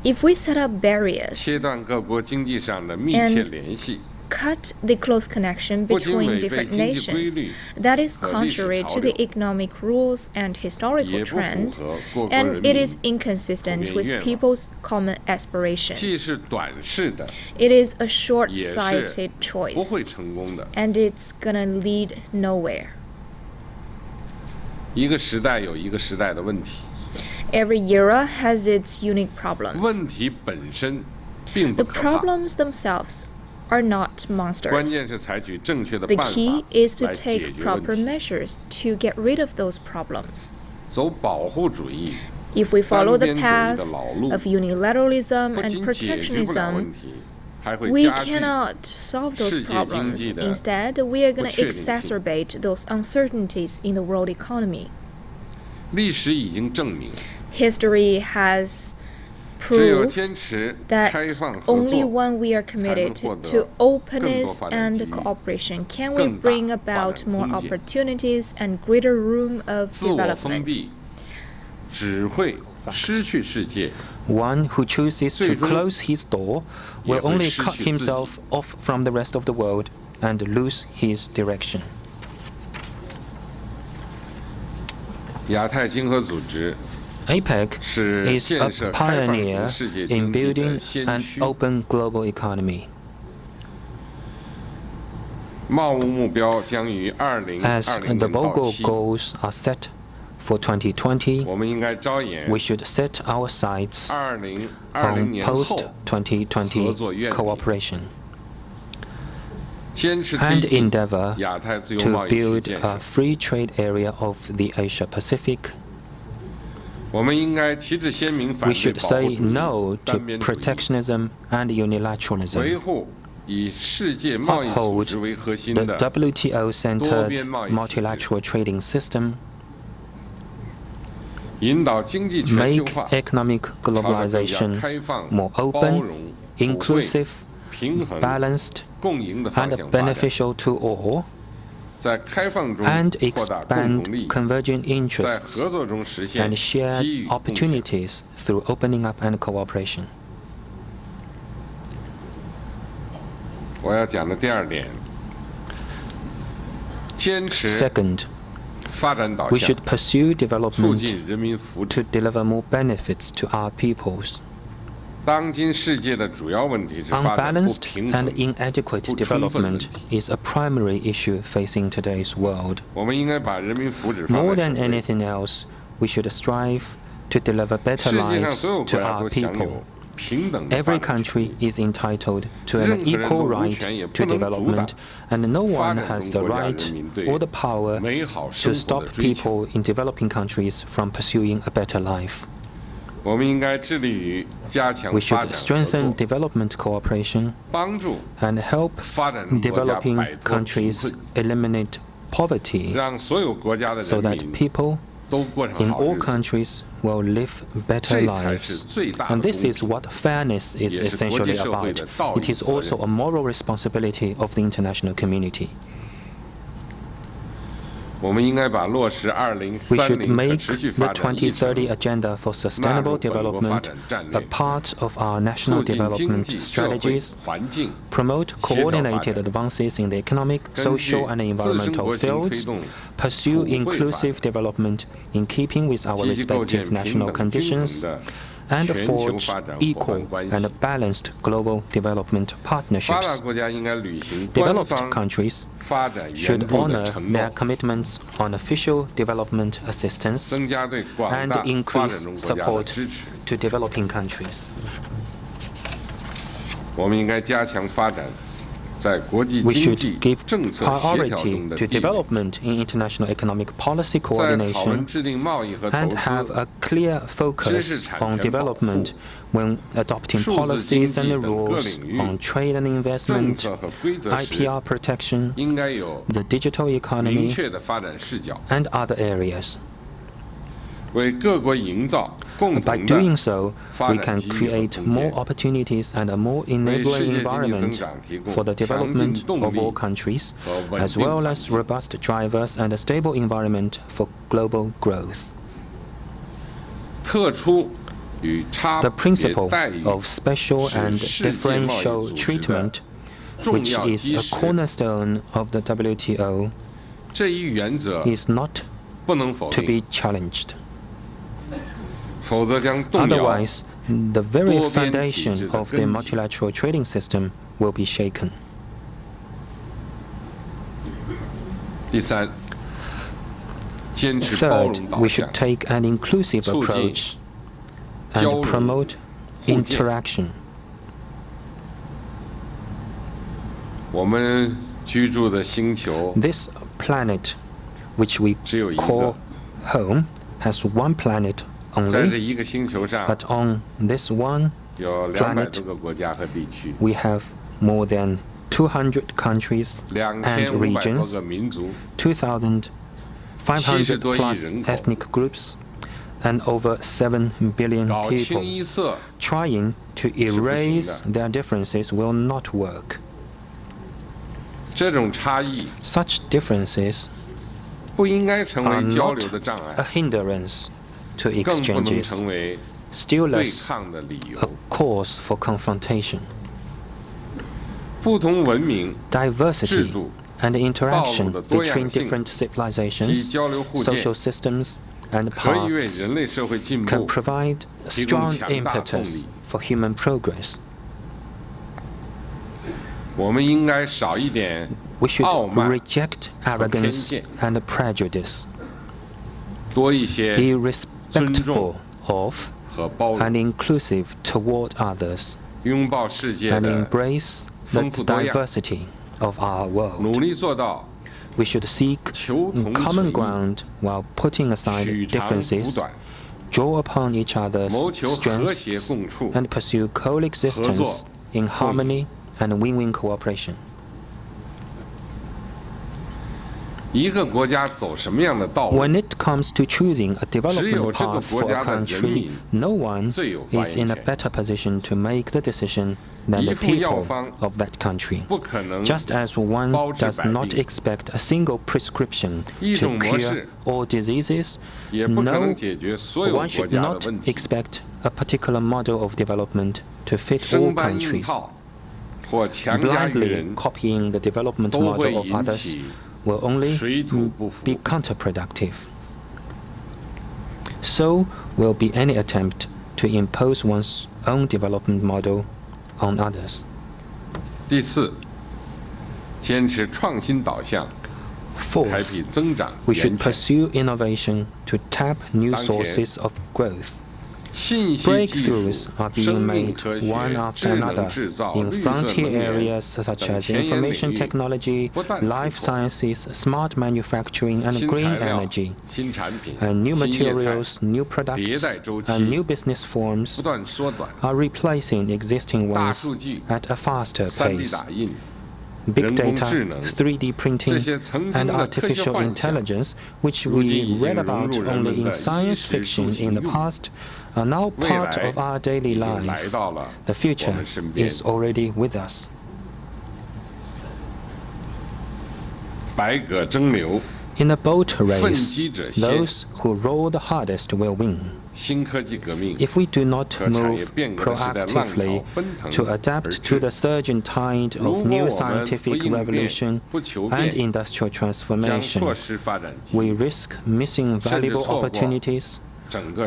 If we set up barriers, 切断各国经济上的密切 And 联系， cut the close connection 不仅 between 违背 different 经济规 nations, 律， that is 和历史 contrary 潮 to the 流， economic rules and 也 historical 不符 trend, 合各国 and 人 it 民 is inconsistent 普遍 with 愿望。 people's common aspiration. 既是短视的， It is a 也是 short-sighted 不 choice, 会成功的。 and it's gonna lead nowhere. 一个时代有一个时代的问题， Every era has its unique problems. 问题本身并不 The 可怕， problems themselves are not 关 monsters. 键是采取正确的 The 办 key 法 is to 来解 take 决问 proper 题。 measures to get rid of those problems. 走保护主义， If we follow the 单边主义 path 的老路， of unilateralism 不 and 仅解决不了 protectionism, 问题，还会 we 加剧 cannot solve those 世界经济 problems. 的 Instead, we are going 不 to 确定性。 exacerbate those uncertainties in the world economy. 历史已经证明， History has 只有 proved 坚持 that 开放合 only 作， when we are 才能 committed 获得 to openness 更多发展机 and 遇， cooperation can we 更大 bring 发 about 展 more 空间。 opportunities and greater room of 自我封 development. 闭只会失去世界。 One who chooses to 最终 close his door 也 will 会 only 失 cut 去自己。 himself off from the rest of the world and lose his direction. 亚太经合组织 APEC 是 is 建 a 设开放型 pioneer 世界 in 经济 building 的先 an 驱。 open global economy. 贸务目标将于 As 2020 the 年到 Bogo 期。 goals are set for 2020, 我们应该着眼 we should set our sights 2020 on 年后合 post-2020 作愿景， cooperation 坚持推 and 进 endeavor 亚太自由 to 贸易区 build 建 a 设。 free trade area of the Asia-Pacific. 我们应该旗帜鲜明反 We 对 should 保护 say 主义、 no to 单边主义， protectionism and 维 unilateralism. 护以世界贸易组 Uphold 织为核心 the 的 WTO-centered 多边贸易体制， multilateral trading system, 引导经济全 make 球化 economic 朝着更加 globalization 开放、 more 包 open, 容、普惠、 inclusive, 平衡、 balanced, 共赢的方 and 向发展。 beneficial to all, 在开放中 and 扩大共同 expand 利益， convergent 在 interests 合作中实现 and 机 shared 遇共享。 opportunities through opening up and cooperation. 我要讲的第二点，坚持 Second, 发展导 we 向 should，pursue 促 development 进人民福祉。 to deliver more benefits to our peoples. 当今世界的主要问题是发展不 Unbalanced 平 and 衡。 inadequate 不充分问 development 题。 is a primary issue facing today's world. 我们应该把人民福祉放 More 在 than 首位。 anything else, we should strive to deliver better 世界上 lives 所有 to 国家 our 都享 people. 有平等的 Every 发展权 country 利。 is entitled to 任 an 何人都 equal 无 right 权也 to 不能阻挡 development, and no 发 one 展 has 中 the 国家 right 人民对 or the power 美好 to 生活 stop 的追求。 people in developing countries from pursuing a better life. 我们应该致力于加强 We 发 should 展合 strengthen 作， development cooperation 帮助 and help 发展中国家 developing 摆脱贫 countries 困， eliminate poverty 让所有国家的 so 人 that 民 people 都过上 in 好 all 日子。 countries will live better 这才是 lives. 最大的 And 公 this is 平， what fairness is 也是国际 essentially 社会 about. 的道义 It is 责任。 also a moral responsibility of the international community. We should make the 2030 Agenda for Sustainable Development a part of our national development strategies, promote coordinated advances in the economic, social, and environmental fields, pursue inclusive development in keeping with our respective national conditions, and forge equal and balanced global development partnerships. Developed countries should honor their commitments on official development assistance and increase support to developing countries. We should give priority to development in international economic policy coordination and have a clear focus on development when adopting policies and rules on trade and investment, IPR protection, the digital economy, and other areas. By doing so, we can create more opportunities and a more enabling environment for the development of all countries, as well as robust drivers and a stable environment for global growth. The principle of special and differential treatment, which is a cornerstone of the WTO, is not to be challenged. Otherwise, the very foundation of the multilateral trading system will be shaken. Third, we should take an inclusive approach and promote interaction. This planet, which we call home, has one planet only, but on this one planet, we have more than 200 countries and regions, 2,500 plus ethnic groups, and over 7 billion people. Trying to erase their differences will not work. Such differences are not a hindrance to exchanges, still less a cause for confrontation. Diversity and interaction between different civilizations, social systems, and paths can provide strong impetus for human progress. We should reject arrogance and prejudice, be respectful of and inclusive toward others, and embrace the diversity of our world. We should seek common ground while putting aside differences, draw upon each other's strengths, and pursue coexistence in harmony and win-win cooperation. When it comes to choosing a development path for a country, no one is in a better position to make the decision than the people of that country. Just as one does not expect a single prescription to cure all diseases, one should not expect a particular model of development to fit all countries. Blindly copying the development model of others will only be counterproductive. So will be any attempt to impose one's own development model on others. Fourth, we should pursue innovation to tap new sources of growth. Breakthroughs are being made one after another in frontier areas such as information technology, life sciences, smart manufacturing, and green energy. And new materials, new products, and new business forms are replacing existing ones at a faster pace. Big data, 3D printing, and artificial intelligence, which we read about only in science fiction in the past, are now part of our daily life. The future is already with us. In a boat race, those who row the hardest will win. If we do not move proactively to adapt to the surging tide of new scientific revolution and industrial transformation, we risk missing valuable opportunities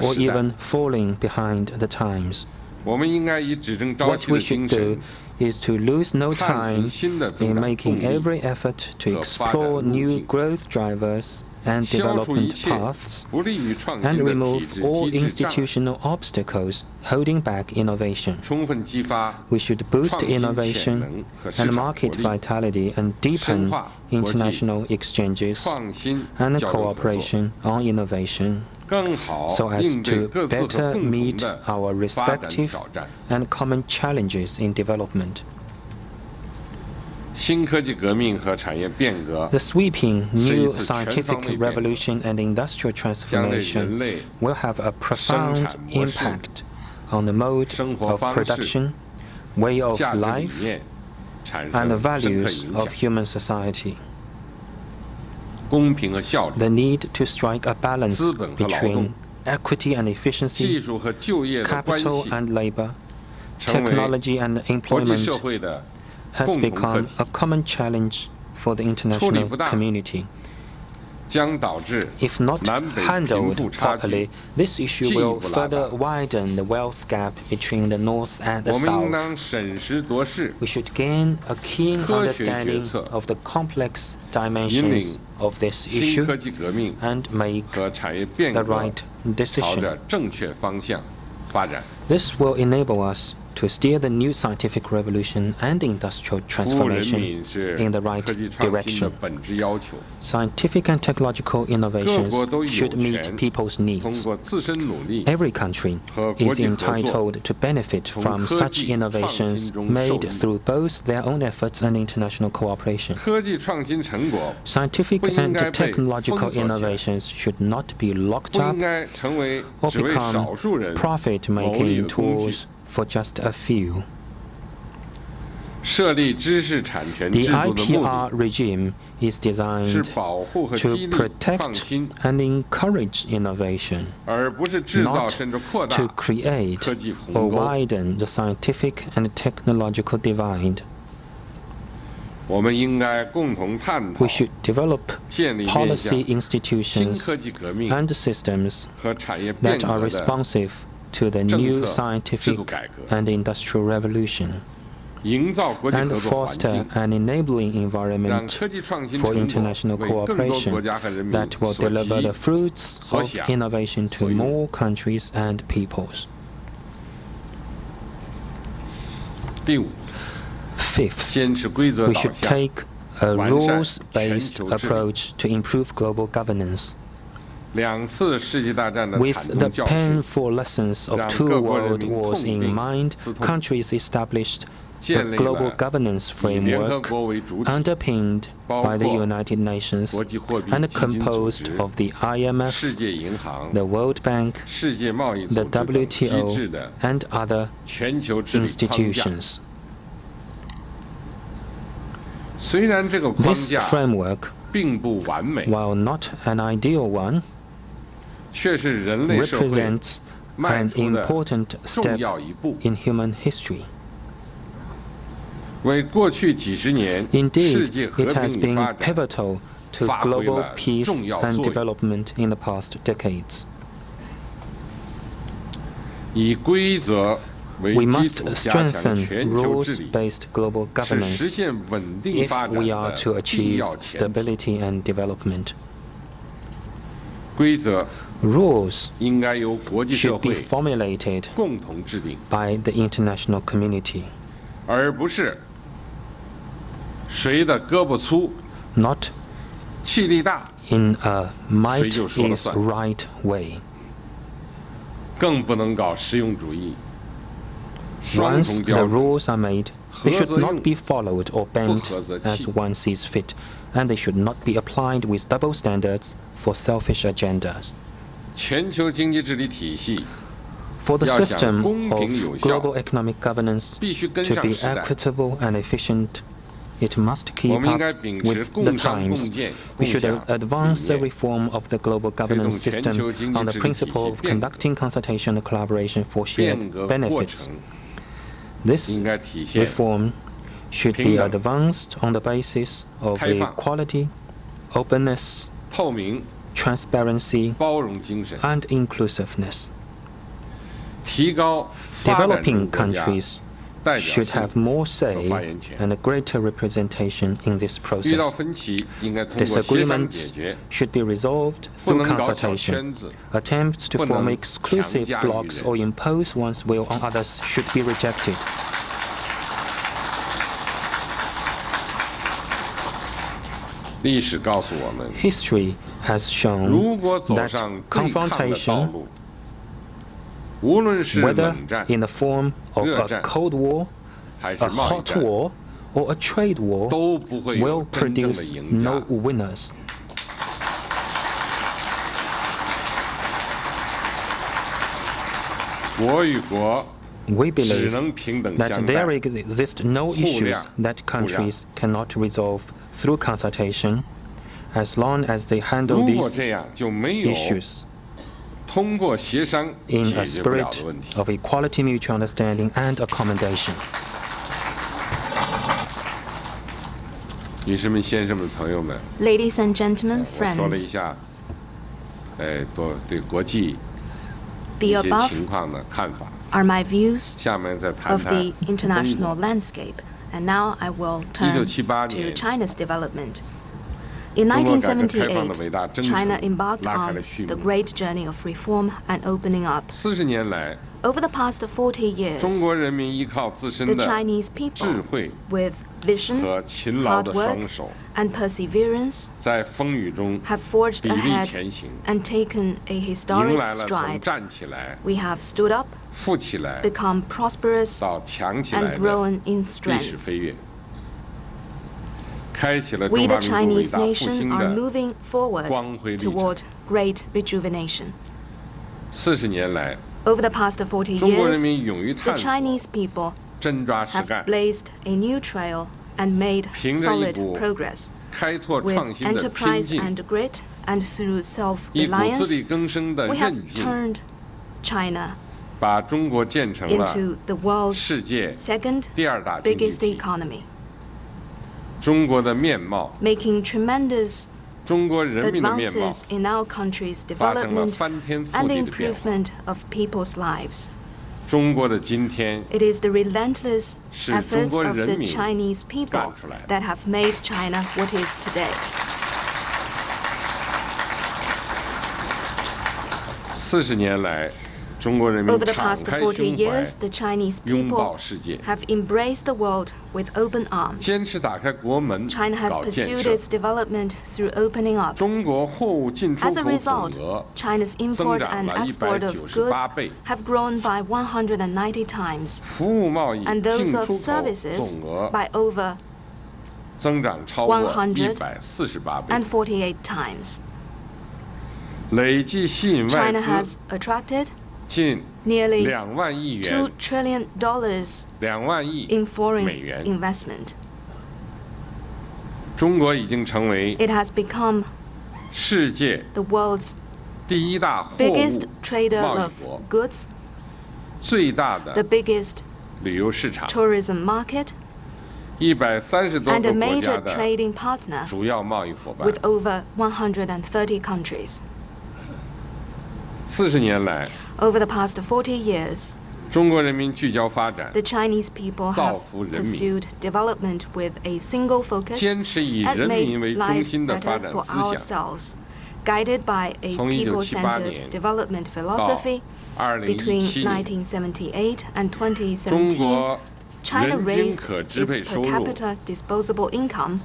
or even falling behind the times. What we should do is to lose no time in making every effort to explore new growth drivers and development paths and remove all institutional obstacles holding back innovation. We should boost innovation and market vitality and deepen international exchanges and cooperation on innovation, so as to better meet our respective and common challenges in development. The sweeping new scientific revolution and industrial transformation will have a profound impact on the mode of production, way of life, and the values of human society. The need to strike a balance between equity and efficiency, capital and labor, technology and employment has become a common challenge for the international community. If not handled properly, this issue will further widen the wealth gap between the North and the South. We should gain a keen understanding of the complex dimensions of this issue and make the right decision. This will enable us to steer the new scientific revolution and industrial transformation in the right direction. Scientific and technological innovations should meet people's needs. Every country is entitled to benefit from such innovations made through both their own efforts and international cooperation. Scientific and technological innovations should not be locked up or become profit-making tools for just a few. The IPR regime is designed to protect and encourage innovation, not to create or widen the scientific and technological divide. We should develop policy institutions and systems that are responsive to the new scientific and industrial revolution, and foster an enabling environment for international cooperation that will deliver the fruits of innovation to more countries and peoples. Fifth, we should take a rules-based approach to improve global governance. With the painful lessons of two world wars in mind, countries established the global governance framework underpinned by the United Nations and composed of the IMF, the World Bank, the WTO, and other institutions. This framework, while not an ideal one, represents an important step in human history. Indeed, it has been pivotal to global peace and development in the past decades. We must strengthen rules-based global governance if we are to achieve stability and development. Rules should be formulated by the international community, not in a might is right way. Once the rules are made, they should not be followed or bent as one sees fit, and they should not be applied with double standards for selfish agendas. For the system of global economic governance to be equitable and efficient, It must keep up with the times. We should advance the reform of the global governance system on the principle of conducting consultation and collaboration for shared benefits. This reform should be advanced on the basis of equality, openness, transparency, and inclusiveness. Developing countries should have more say and a greater representation in this process. Disagreements should be resolved through consultation. Attempts to form exclusive blocs or impose one's will on others should be rejected. History has shown that confrontation, whether in the form of a Cold War, a hot war, or a trade war, will produce no winners. We believe that there exist no issues that countries cannot resolve through consultation as long as they handle these issues in a spirit of equality, mutual understanding, and accommodation. Ladies and gentlemen, friends, the above are my views of the international landscape, and now I will turn to China's development. In 1978, China embarked on the great journey of reform and opening up. Over the past 40 years, the Chinese people, with vision, hard work, and perseverance, have forged ahead and taken a historic stride. We have stood up, become prosperous, and grown in strength. We, the Chinese nation, are moving forward toward great rejuvenation. Over the past 40 years, the Chinese people have blazed a new trail and made solid progress. With enterprise and grit and through self-reliance, we have turned China into the world's second biggest economy, making tremendous advances in our country's development and the improvement of people's lives. It is the relentless efforts of the Chinese people that have made China what it is today. Over the past 40 years, the Chinese people have embraced the world with open arms. China has pursued its development through opening up. As a result, China's import and export of goods have grown by 190 times, and those of services by over 148 times. China has attracted nearly $2 trillion in foreign investment. It has become the world's biggest trader of goods, the biggest tourism market, and a major trading partner with over 130 countries. Over the past 40 years, the Chinese people have pursued development with a single focus and made lives better for ourselves, guided by a people-centered development philosophy. Between 1978 and 2017, China raised its per capita disposable income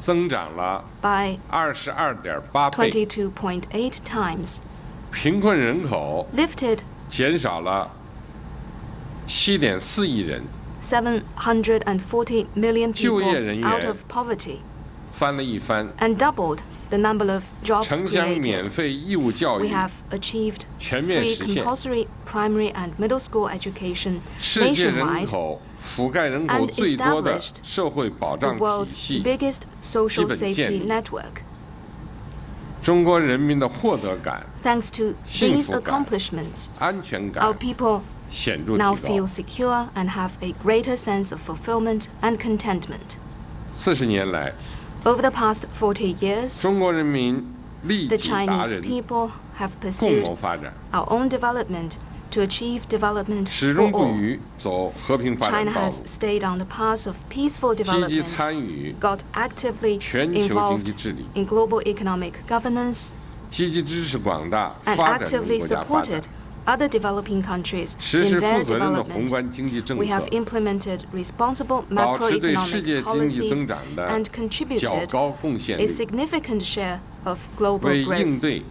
by 22.8 times, lifted 740 million people out of poverty, 翻了一番， and doubled the number of jobs 城乡免 created. 费义务教 We 育 have achieved 全面 free 实现， compulsory primary and middle school education 世界人 nationwide, 口覆盖人口 and 最多的 established 社会保 the 障体 world's 系， biggest social 基本建 safety 立。 network. 中国人民的获得感、 Thanks to 幸 these 福感、 accomplishments, 安全 our 感 people 显著 now 提 feel 高。 secure and have a greater sense of fulfillment and contentment. 40年来， Over the past 40 years, 中国人民利 the 己达 Chinese 人， people have 共 pursued 谋发展， our own development to achieve development 始 for 终不 all. 渝走和平发展 China 道 has 路， stayed on the path of peaceful 积极 development, 参与 got actively 全球经 involved 济治理， in global economic governance, 积极支持广大 and 发展中 actively 国家发展 supported，other developing countries 实 in 施 their 负责任的宏 development. 观经济政 We 策 have，implemented responsible 保持对世 macroeconomic 界经济 policies 增长的 and 较 contributed 高贡献 a 率， significant share of global 为应 growth. 对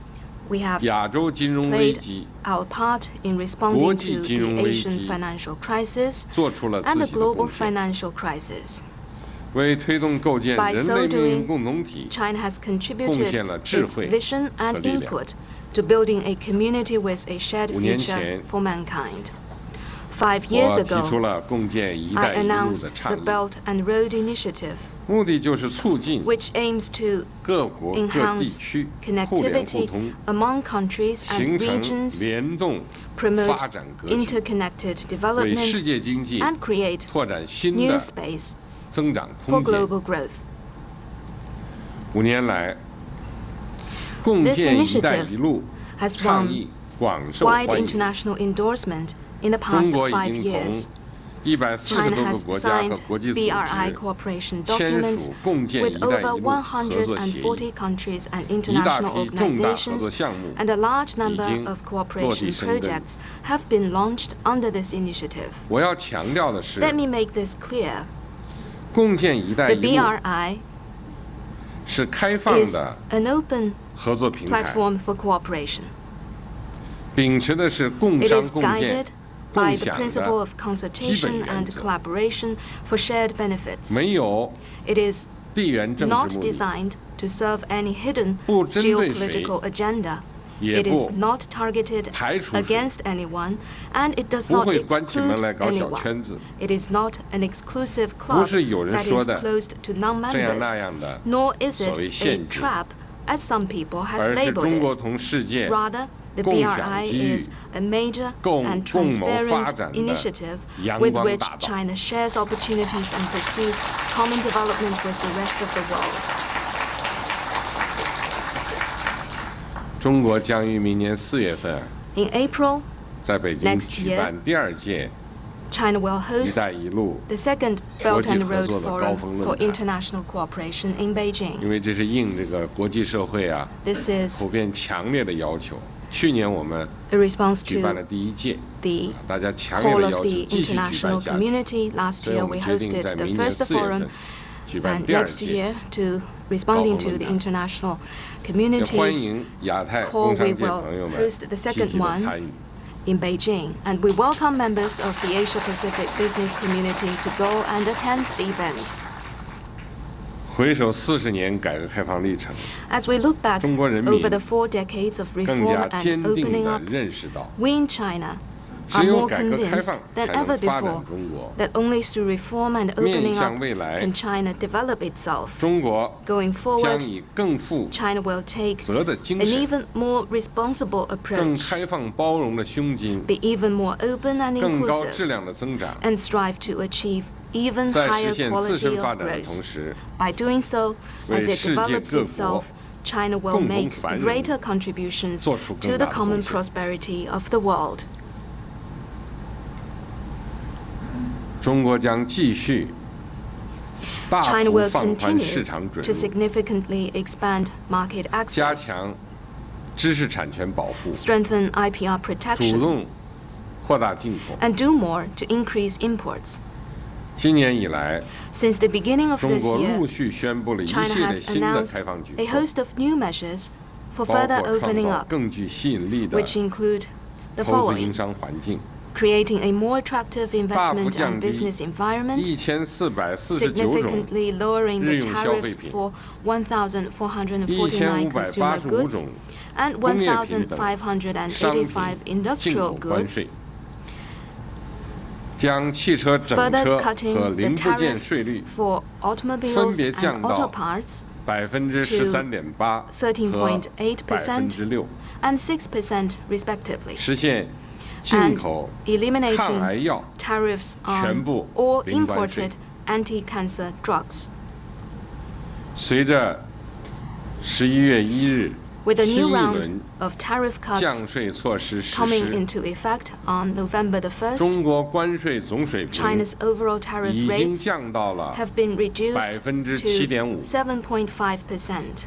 We have 亚洲金融危 played 机 our part in 国 responding 际 to 金 the 融危 Asian 机 financial crisis 做出了 and 自 the 己的 global 贡献， financial crisis. 为推动构建 By 人 so 类命运 doing, 共同体 China has 贡 contributed 献了智 its 慧 vision and 和力量。 input to building a community with a shared 5年 future 前 for mankind. 5 years 我提出 ago, 了共建“一 I 带一路” 的 announced the 倡议， Belt and Road Initiative, 目的就是促进 which aims to 各国各地 enhance 区互联互 connectivity 通， among countries 形 and 成 regions, 联动 promote 发展格局， interconnected 为世 development, 界经济 and create 拓展新 new 的 space 增长 for 空间。 global growth. 5年来，共 This 建“一带 initiative 一路” has 倡 won 议广受 wide 欢迎。 international endorsement in the 中 past 国已 5经同 years. 140 China 多个 has 国家和 signed 国际组 BRI 织 cooperation 签 documents 署共建“ with 一带 over 一路”合作协议， 140 countries and 一大 international 批重大合作 organizations, 项目 and a large number 已经 of 落地 cooperation 生根。 projects have been launched under this initiative. 我要强调的是， Let me make this clear. 共建“一带 The 一路” BRI 是开放 is 的 an open 合作平台， platform for cooperation. 秉持的是共 It 商 is 共建 guided by 共 the 享 principle 的 of consultation 基本原 and 则， collaboration for shared benefits. 没有 It is 地缘政 not 治目的， designed to serve any hidden 不针对谁， geopolitical agenda. 也 It is 不 not targeted 排除谁， against anyone, and it does 不 not 会关起门 exclude 来搞小 anyone. 圈子， It is not an exclusive 不 club 是有人 that 说 is 的 closed to 这样那 non-members, 样的， nor is 所 it 谓 a 陷阱， trap, as some people has 而是 labeled 中国 it. 同世界 Rather, the 共享 BRI 机遇 is a major 共 and 谋发 transparent 展的 initiative 阳 with 光 which 大道。 China shares opportunities and pursues common development with the rest of the world. 中国将于明年4月份 In April, 在北京 next 举 year, 办第2届 China will “一 host 带一路 the second 国 Belt 际 and 合 Road 作的高 Forum 峰 for 论坛， international cooperation in Beijing. 因为这是应这个国际社会啊 This is 普遍强烈的要求。去年我们 a response 举办了 to 第1届， the 大家强烈 call 的 of 要 the 求继续举办 international 下去。 community. Last 所以 year 我 we 们决定 hosted 在 the 明年 first 4月 forum, 份举办 and 第2 next 届 year, to responding to the international 也欢 community's 迎亚太 call, 工 we 商界 will 朋友们 host the 积 second 极的 one 参与。 in Beijing, and we welcome members of the Asia-Pacific business community to go and attend the event. 回首40年改革开放历程， As we look back 中国人民 over the 4 decades of 更 reform 加坚 and 定 opening 地 up, 认识到， we in China 只 are 有 more 改革开 convinced 放才 than 能 ever 发展 before 中国。 that only through reform and 面 opening 向 up 未来， can China develop itself. 中国 Going 将 forward, 以更负 China will take 责的精 an 神、 even more responsible 更 approach, 开放包容的胸襟、 be even more open and 更高质 inclusive, 量的增长， and strive to achieve even 在 higher 实现自 quality 身发 of 展的 growth. 同时， By doing so, 为 as it 世界 develops 各国 itself, China will 共同 make 繁荣 greater contributions 做出 to 更 the 大的 common 贡献。 prosperity of the world. 中国将继续大 China 幅 will 放宽 continue 市场准 to 入， significantly expand market 加 access, 强知识产权保护， strengthen IPR 主 protection, 动扩大进口。 and do more to increase imports. 今年以来， Since the beginning of 中 this 国 year, 陆续宣布了一 China 系列 has 新的 announced 开放举 a 措， host of new measures for 包 further 括创 opening 造 up, 更具吸引力的 which include the 投资营 following: 商环境， creating a more attractive investment and business environment, significantly lowering the tariffs for 1,449 consumer goods and 1,585 industrial goods, further cutting the tariffs for automobiles and auto parts to 13.8% and 6% respectively, and eliminating tariffs on all imported anti-cancer drugs. With a new round of tariff cuts coming into effect on November the 1st, China's overall tariff rates have been reduced to 7.5%.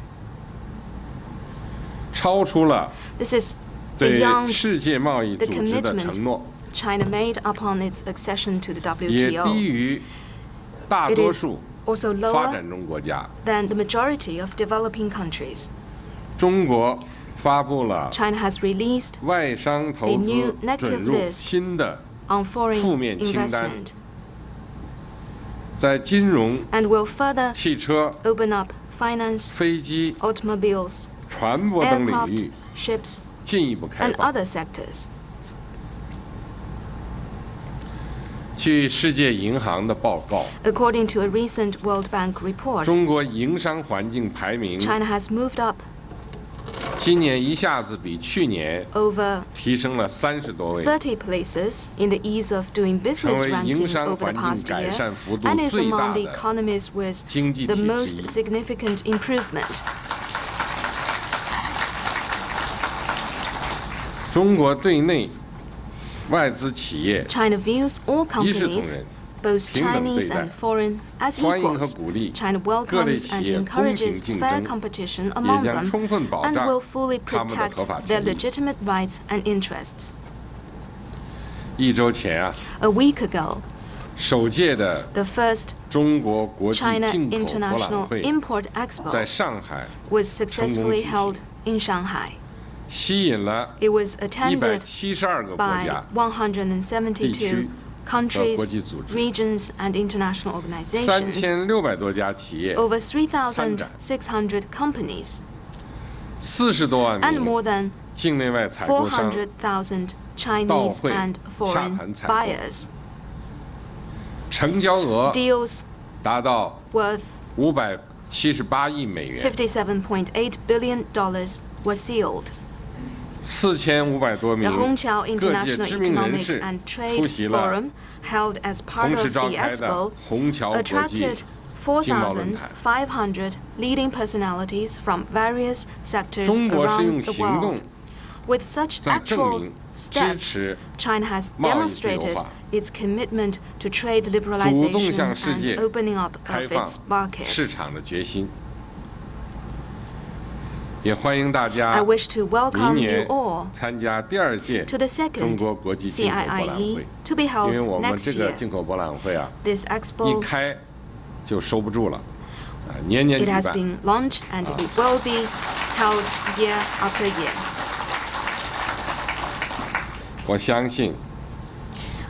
This is beyond the commitment China made upon its accession to the WTO. It is also lower than the majority of developing countries. China has released a new negative list on foreign investment and will further open up finance, automobiles, aircraft, ships, and other sectors. 据世界银行的报告， According to a recent World Bank report, 中国营商环境排名 China has moved up 今年一下子比去年 over 提升了30多位， 30 places in the ease of doing business 成为 ranking 营商 over the 环境 past 改 year 善幅度 and is 最 among 大 the 的 economies with 经济 the 体 most 之一。 significant improvement. 中国对内外资企业 China views all 一视同 companies, 仁， both 平等对 Chinese 待， and foreign, as 欢迎和 equals. 鼓励 China 各类 welcomes 企 and 业公平 encourages 竞 fair 争， competition 也 among 将 them 充分保 and 障 will fully 他们的 protect 合法 their 权益。 legitimate rights and interests. 一周前啊， A week ago, 首届的 the first 中国国际 China 进口博览 International 会 Import 在 Expo 上海 was successfully 成功 held 举 in Shanghai. 吸引了 It was attended 172个国 by 家、 172 countries, 和国际组织 regions, and international organizations, 3600多家企业、 over 参展 3,600 companies, 40多万 and 名 more than 境内外采购商 400,000 Chinese 到会 and 洽 foreign 谈采购， buyers. 成交额 Deals 达到 worth 578亿美元， $57.8 billion were sealed. 4500多 The 名 Hongqiao 各界 International 知名人 Economic 士 and 出 Trade 席了 Forum, held as part 同时 of 召 the 开的 expo, 虹桥国际 attracted 经贸论坛。 4,500 leading personalities from various sectors 中国是用 around the 行动 world. With such 在证 actual 明支 steps, 持 China has 贸易自由 demonstrated 化， its commitment to trade 主动 liberalization 向世界 and opening up 开 of 放 its market. 市场的决心。也欢迎大家 I wish to 明 welcome you 年 all 参加第2届 to the 中 second 国国际进口博览 CIIE 会， to be 因 held 为我们 next 这个 year. 进口博览会啊， This 一 expo, 开就收不住了，年年 it 举 has 办。 been launched and it will be held year after year. 我相信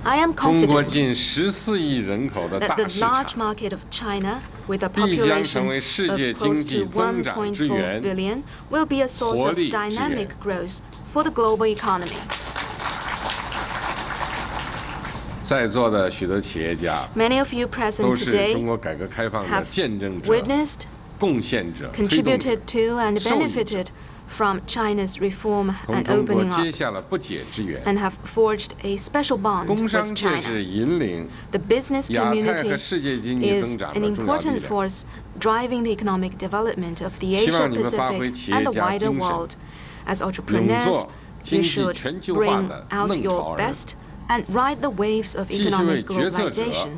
I am 中国 confident 近14亿人口的 that 大 the 市 large 场 market of China, with a 必将成 population 为世界 of 经 close 济 to 增长之 1.4 源。 billion, will be a source of 活力之源。 dynamic growth for the global economy. 在座的许多企业家 Many of you 都 present 是中 today 国改革开放的 have 见证者、 witnessed, 贡献者、推动者， contributed to, and 受益者， benefited from China's reform 同 and 中国 opening 结 up, 下了不解之缘。 and have forged a special bond 工商 with 界 China. 是引领 The business 亚太 community 和世界经济增 is 长 an 的重要力 important 量。 force driving the economic development of the 希 Asia 望你们发挥 Pacific 企业 and the 家 wider 精神， world. As 勇 entrepreneurs, 做经 you 济 should 全球化 bring 的 out 弄潮 your 儿， best and ride the waves of 继续为 economic 决策者 globalization.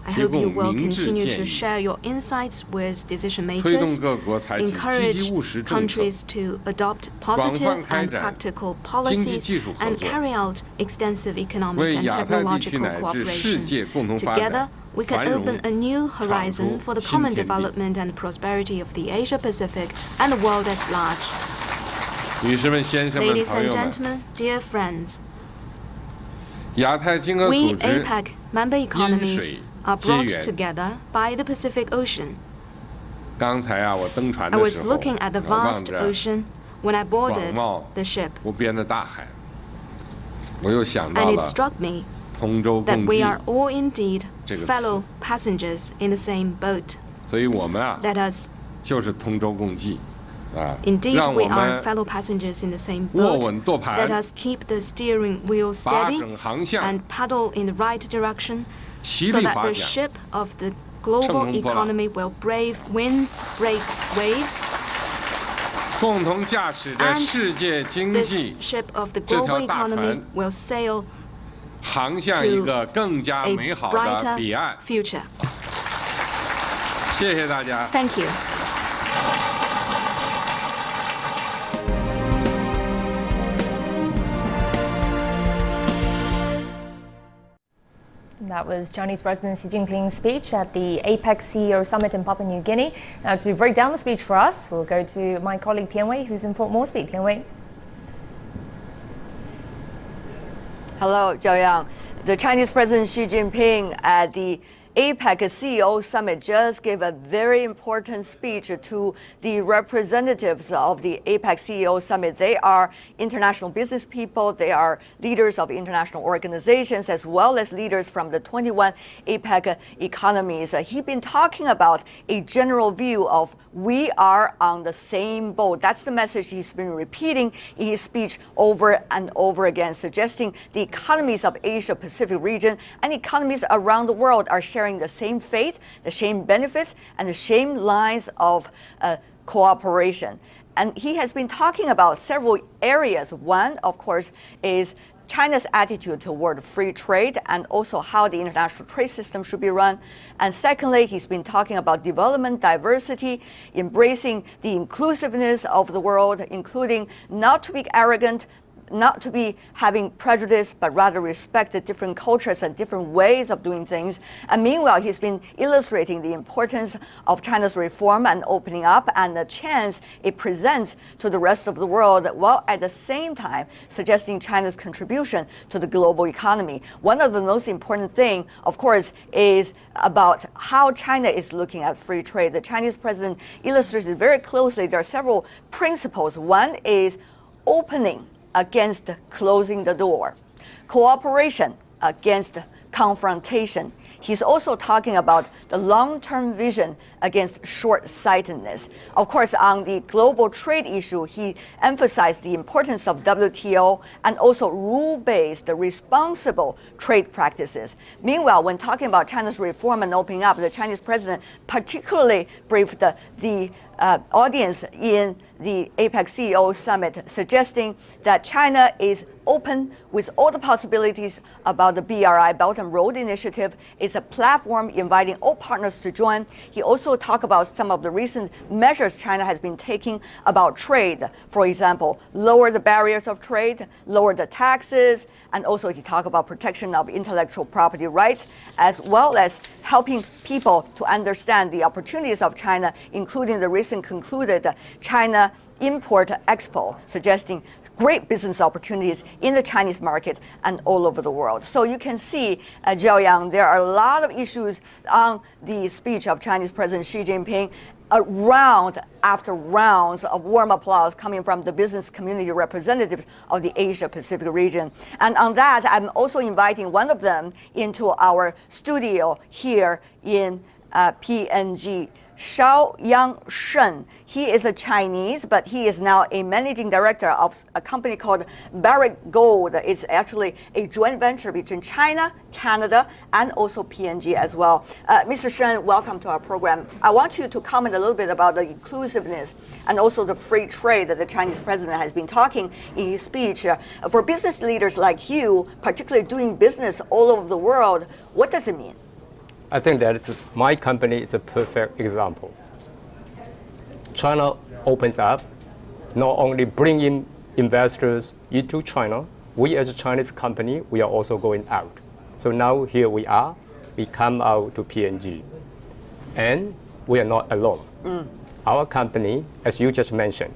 I 提 hope you 供 will 明智 continue 建 to 议， share your insights with decision 推动 makers, 各国采取积 encourage 极务实政策， countries to adopt 广 positive 泛开 and 展 practical 经济 policies 技术合 and 作， carry out extensive economic 为 and 亚太地区 technological 乃至世 cooperation. 界共同发 Together, 展 we can 繁荣 open a new 闯 horizon 出 for the 新 common 天地。 development and prosperity of the Asia Pacific and the world at large. 女士们、先生们、 Ladies 朋 and 友们， gentlemen, dear friends, We APEC member economies are brought together by the Pacific Ocean. I was looking at the vast ocean when I boarded the ship, and it struck me that we are all indeed fellow passengers in the same boat. Let us Indeed, we are fellow passengers in the same boat. Let us keep the steering wheel steady and paddle in the right direction so that the ship of the global economy will brave winds, break waves, and this ship of the global economy will sail to a brighter future. Thank you. That was Chinese President Xi Jinping's speech at the APEC CEO Summit in Papua New Guinea. Now, to break down the speech for us, we'll go to my colleague Tian Wei, who's in Port Moresby. Tian Wei. Hello, Zhao Yang. The Chinese President Xi Jinping at the APEC CEO Summit just gave a very important speech to the representatives of the APEC CEO Summit. They are international business people. They are leaders of international organizations, as well as leaders from the 21 APEC economies. He's been talking about a general view of we are on the same boat. That's the message he's been repeating in his speech over and over again, suggesting the economies of Asia-Pacific region and economies around the world are sharing the same fate, the same benefits, and the same lines of cooperation. And he has been talking about several areas. One, of course, is China's attitude toward free trade and also how the international trade system should be run. And secondly, he's been talking about development, diversity, embracing the inclusiveness of the world, including not to be arrogant, not to be having prejudice, but rather respect the different cultures and different ways of doing things. And meanwhile, he's been illustrating the importance of China's reform and opening up and the chance it presents to the rest of the world, while at the same time suggesting China's contribution to the global economy. One of the most important things, of course, is about how China is looking at free trade. The Chinese president illustrates it very closely. There are several principles. One is opening against closing the door, cooperation against confrontation. He's also talking about the long-term vision against short-sightedness. Of course, on the global trade issue, he emphasized the importance of WTO and also rule-based, responsible trade practices. Meanwhile, when talking about China's reform and opening up, the Chinese president particularly briefed the audience in the APEC CEO Summit, suggesting that China is open with all the possibilities about the BRI, Belt and Road Initiative. It's a platform inviting all partners to join. He also talked about some of the recent measures China has been taking about trade. For example, lower the barriers of trade, lower the taxes, and also he talked about protection of intellectual property rights, as well as helping people to understand the opportunities of China, including the recent concluded China Import Expo, suggesting great business opportunities in the Chinese market and all over the world. So you can see, Zhao Yang, there are a lot of issues on the speech of Chinese President Xi Jinping, round after rounds of warm applause coming from the business community representatives of the Asia-Pacific region. And on that, I'm also inviting one of them into our studio here in PNG. Xiaoyang Shen. He is a Chinese, but he is now a managing director of a company called Barrick Gold. It's actually a joint venture between China, Canada, and also PNG as well. Mr. Shen, welcome to our program. I want you to comment a little bit about the inclusiveness and also the free trade that the Chinese president has been talking in his speech. For business leaders like you, particularly doing business all over the world, what does it mean? I think that my company is a perfect example. China opens up, not only bringing investors into China, we as a Chinese company, we are also going out. So now here we are, we come out to PNG. And we are not alone. Our company, as you just mentioned,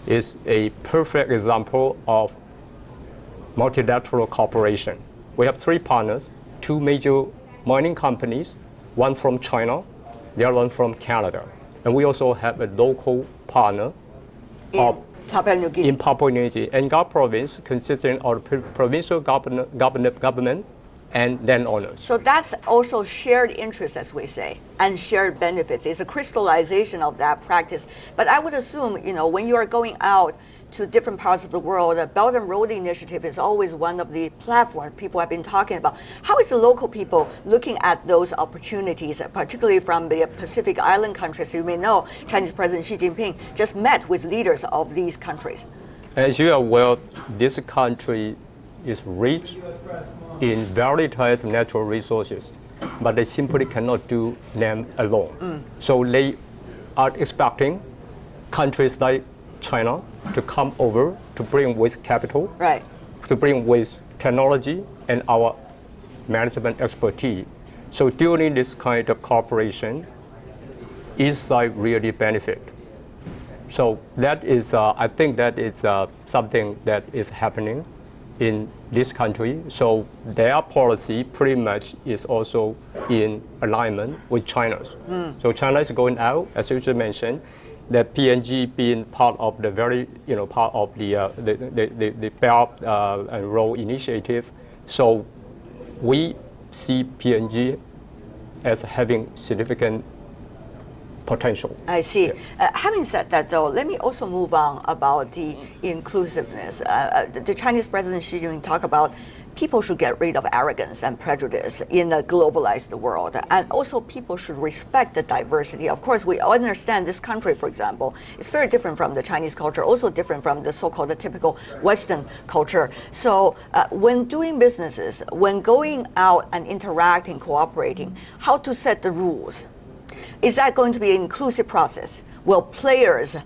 is a perfect example of multilateral cooperation. We have 3 partners, 2 major mining companies, one from China, the other one from Canada. And we also have a local partner in Papua New Guinea. In Papua New Guinea, Nga province, consisting of provincial government and landowners. So that's also shared interest, as we say, and shared benefits. It's a crystallization of that practice. But I would assume, when you are going out to different parts of the world, the Belt and Road Initiative is always one of the platforms people have been talking about. How is the local people looking at those opportunities, particularly from the Pacific Island countries? You may know Chinese President Xi Jinping just met with leaders of these countries. As you are aware, this country is rich in various natural resources, but they simply cannot do them alone. So they are expecting countries like China to come over to bring with capital, right, to bring with technology and our management expertise. So during this kind of cooperation, each side really benefit. So that is, I think that is something that is happening in this country. So their policy pretty much is also in alignment with China's. So China is going out, as you just mentioned, that PNG being part of the part of the Belt and Road Initiative. So we see PNG as having significant potential. I see. Having said that, though, let me also move on about the inclusiveness. The Chinese President Xi Jinping talked about people should get rid of arrogance and prejudice in a globalized world, and also people should respect the diversity. Of course, we understand this country, for example, is very different from the Chinese culture, also different from the so-called the typical Western culture. So when doing businesses, when going out and interacting, cooperating, how to set the rules? Is that going to be an inclusive process? Will players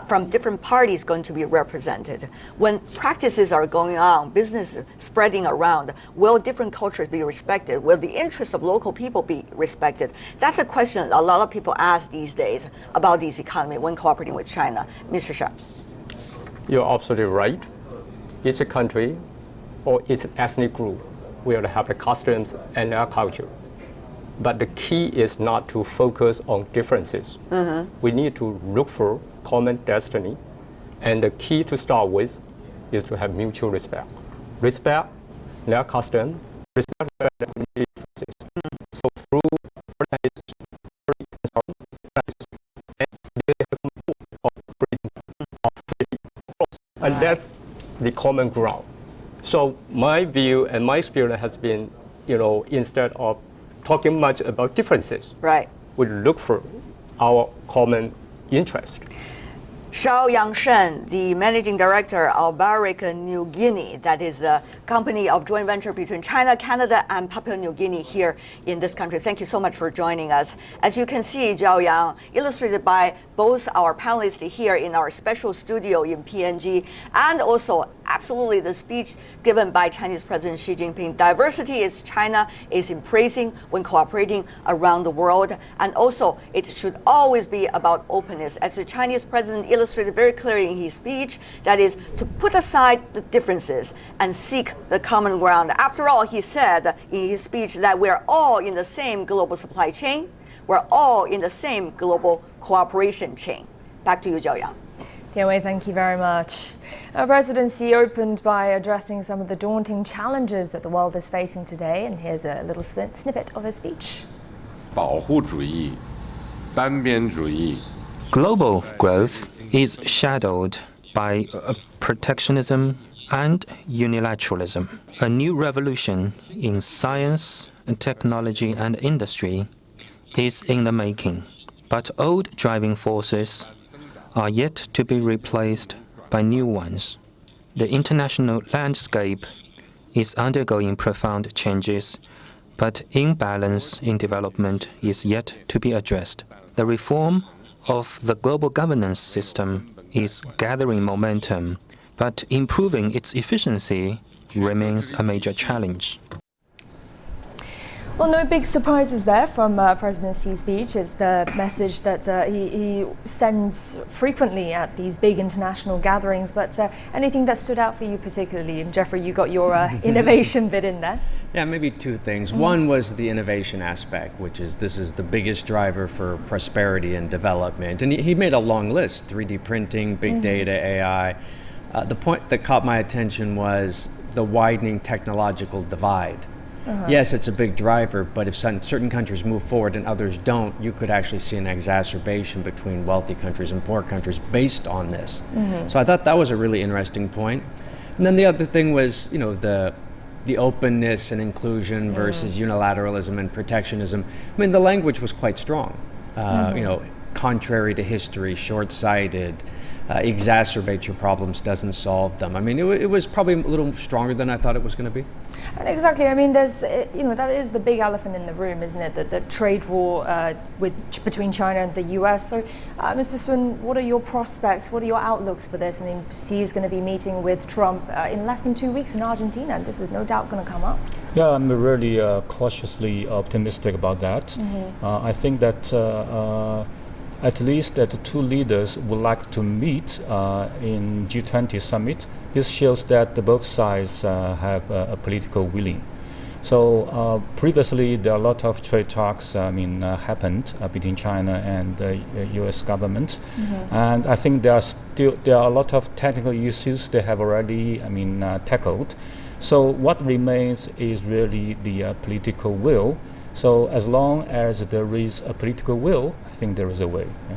from different parties going to be represented? When practices are going on, business spreading around, will different cultures be respected? Will the interests of local people be respected? That's a question a lot of people ask these days about this economy when cooperating with China. Mr. Xia. You're absolutely right. Each country or each ethnic group will have the customs and their culture. But the key is not to focus on differences. We need to look for common destiny. And the key to start with is to have mutual respect. Respect their custom, respect their differences. So through and that's the common ground. So my view and my experience has been, instead of talking much about differences, right, we look for our common interest. Shao Yangshen, the managing director of Barrick New Guinea, that is a company of joint venture between China, Canada, and Papua New Guinea here in this country. Thank you so much for joining us. As you can see, Zhao Yang, illustrated by both our panelists here in our special studio in PNG, and also absolutely the speech given by Chinese President Xi Jinping. Diversity is China is embracing when cooperating around the world, and also it should always be about openness. As the Chinese president illustrated very clearly in his speech, that is to put aside the differences and seek the common ground. After all, he said in his speech that we're all in the same global supply chain. We're all in the same global cooperation chain. Back to you, Zhao Yang. Wei, thank you very much. President Xi opened by addressing some of the daunting challenges that the world is facing today, and here's a little snippet of his speech. Global growth is shadowed by protectionism and unilateralism. A new revolution in science, technology, and industry is in the making, but old driving forces are yet to be replaced by new ones. The international landscape is undergoing profound changes, but imbalance in development is yet to be addressed. The reform of the global governance system is gathering momentum, but improving its efficiency remains a major challenge. Well, no big surprises there from President Xi's speech. It's the message that he sends frequently at these big international gatherings. But anything that stood out for you particularly? And Jeffrey, you got your innovation bit in there. Yeah, maybe two things. One was the innovation aspect, which is this is the biggest driver for prosperity and development. And he made a long list: 3D printing, big data, AI. The point that caught my attention was the widening technological divide. Yes, it's a big driver, but if certain countries move forward and others don't, you could actually see an exacerbation between wealthy countries and poor countries based on this. So I thought that was a really interesting point. And then the other thing was, you know, the openness and inclusion versus unilateralism and protectionism. I mean, the language was quite strong. You know, contrary to history, short-sighted, exacerbate your problems, doesn't solve them. I mean, it was probably a little stronger than I thought it was going to be. And exactly. I mean, there's, you know, that is the big elephant in the room, isn't it? The trade war between China and the US. So, Mr. Sun, what are your prospects? What are your outlooks for this? I mean, Xi is going to be meeting with Trump in less than 2 weeks in Argentina, and this is no doubt going to come up. Yeah, I'm really cautiously optimistic about that. I think that at least that the two leaders would like to meet in G20 summit. This shows that both sides have a political willing. So previously there are a lot of trade talks happened between China and the U.S. government, and I think there are a lot of technical issues they have already tackled. So what remains is really the political will. So as long as there is a political will, I think there is a way. Yeah.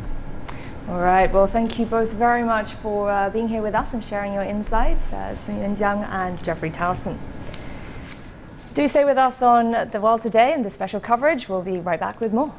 All right. Well, thank you both very much for being here with us and sharing your insights, Sun Yuanjiang and Jeffrey Towson. Do stay with us on The World Today and the special coverage. We'll be right back with more.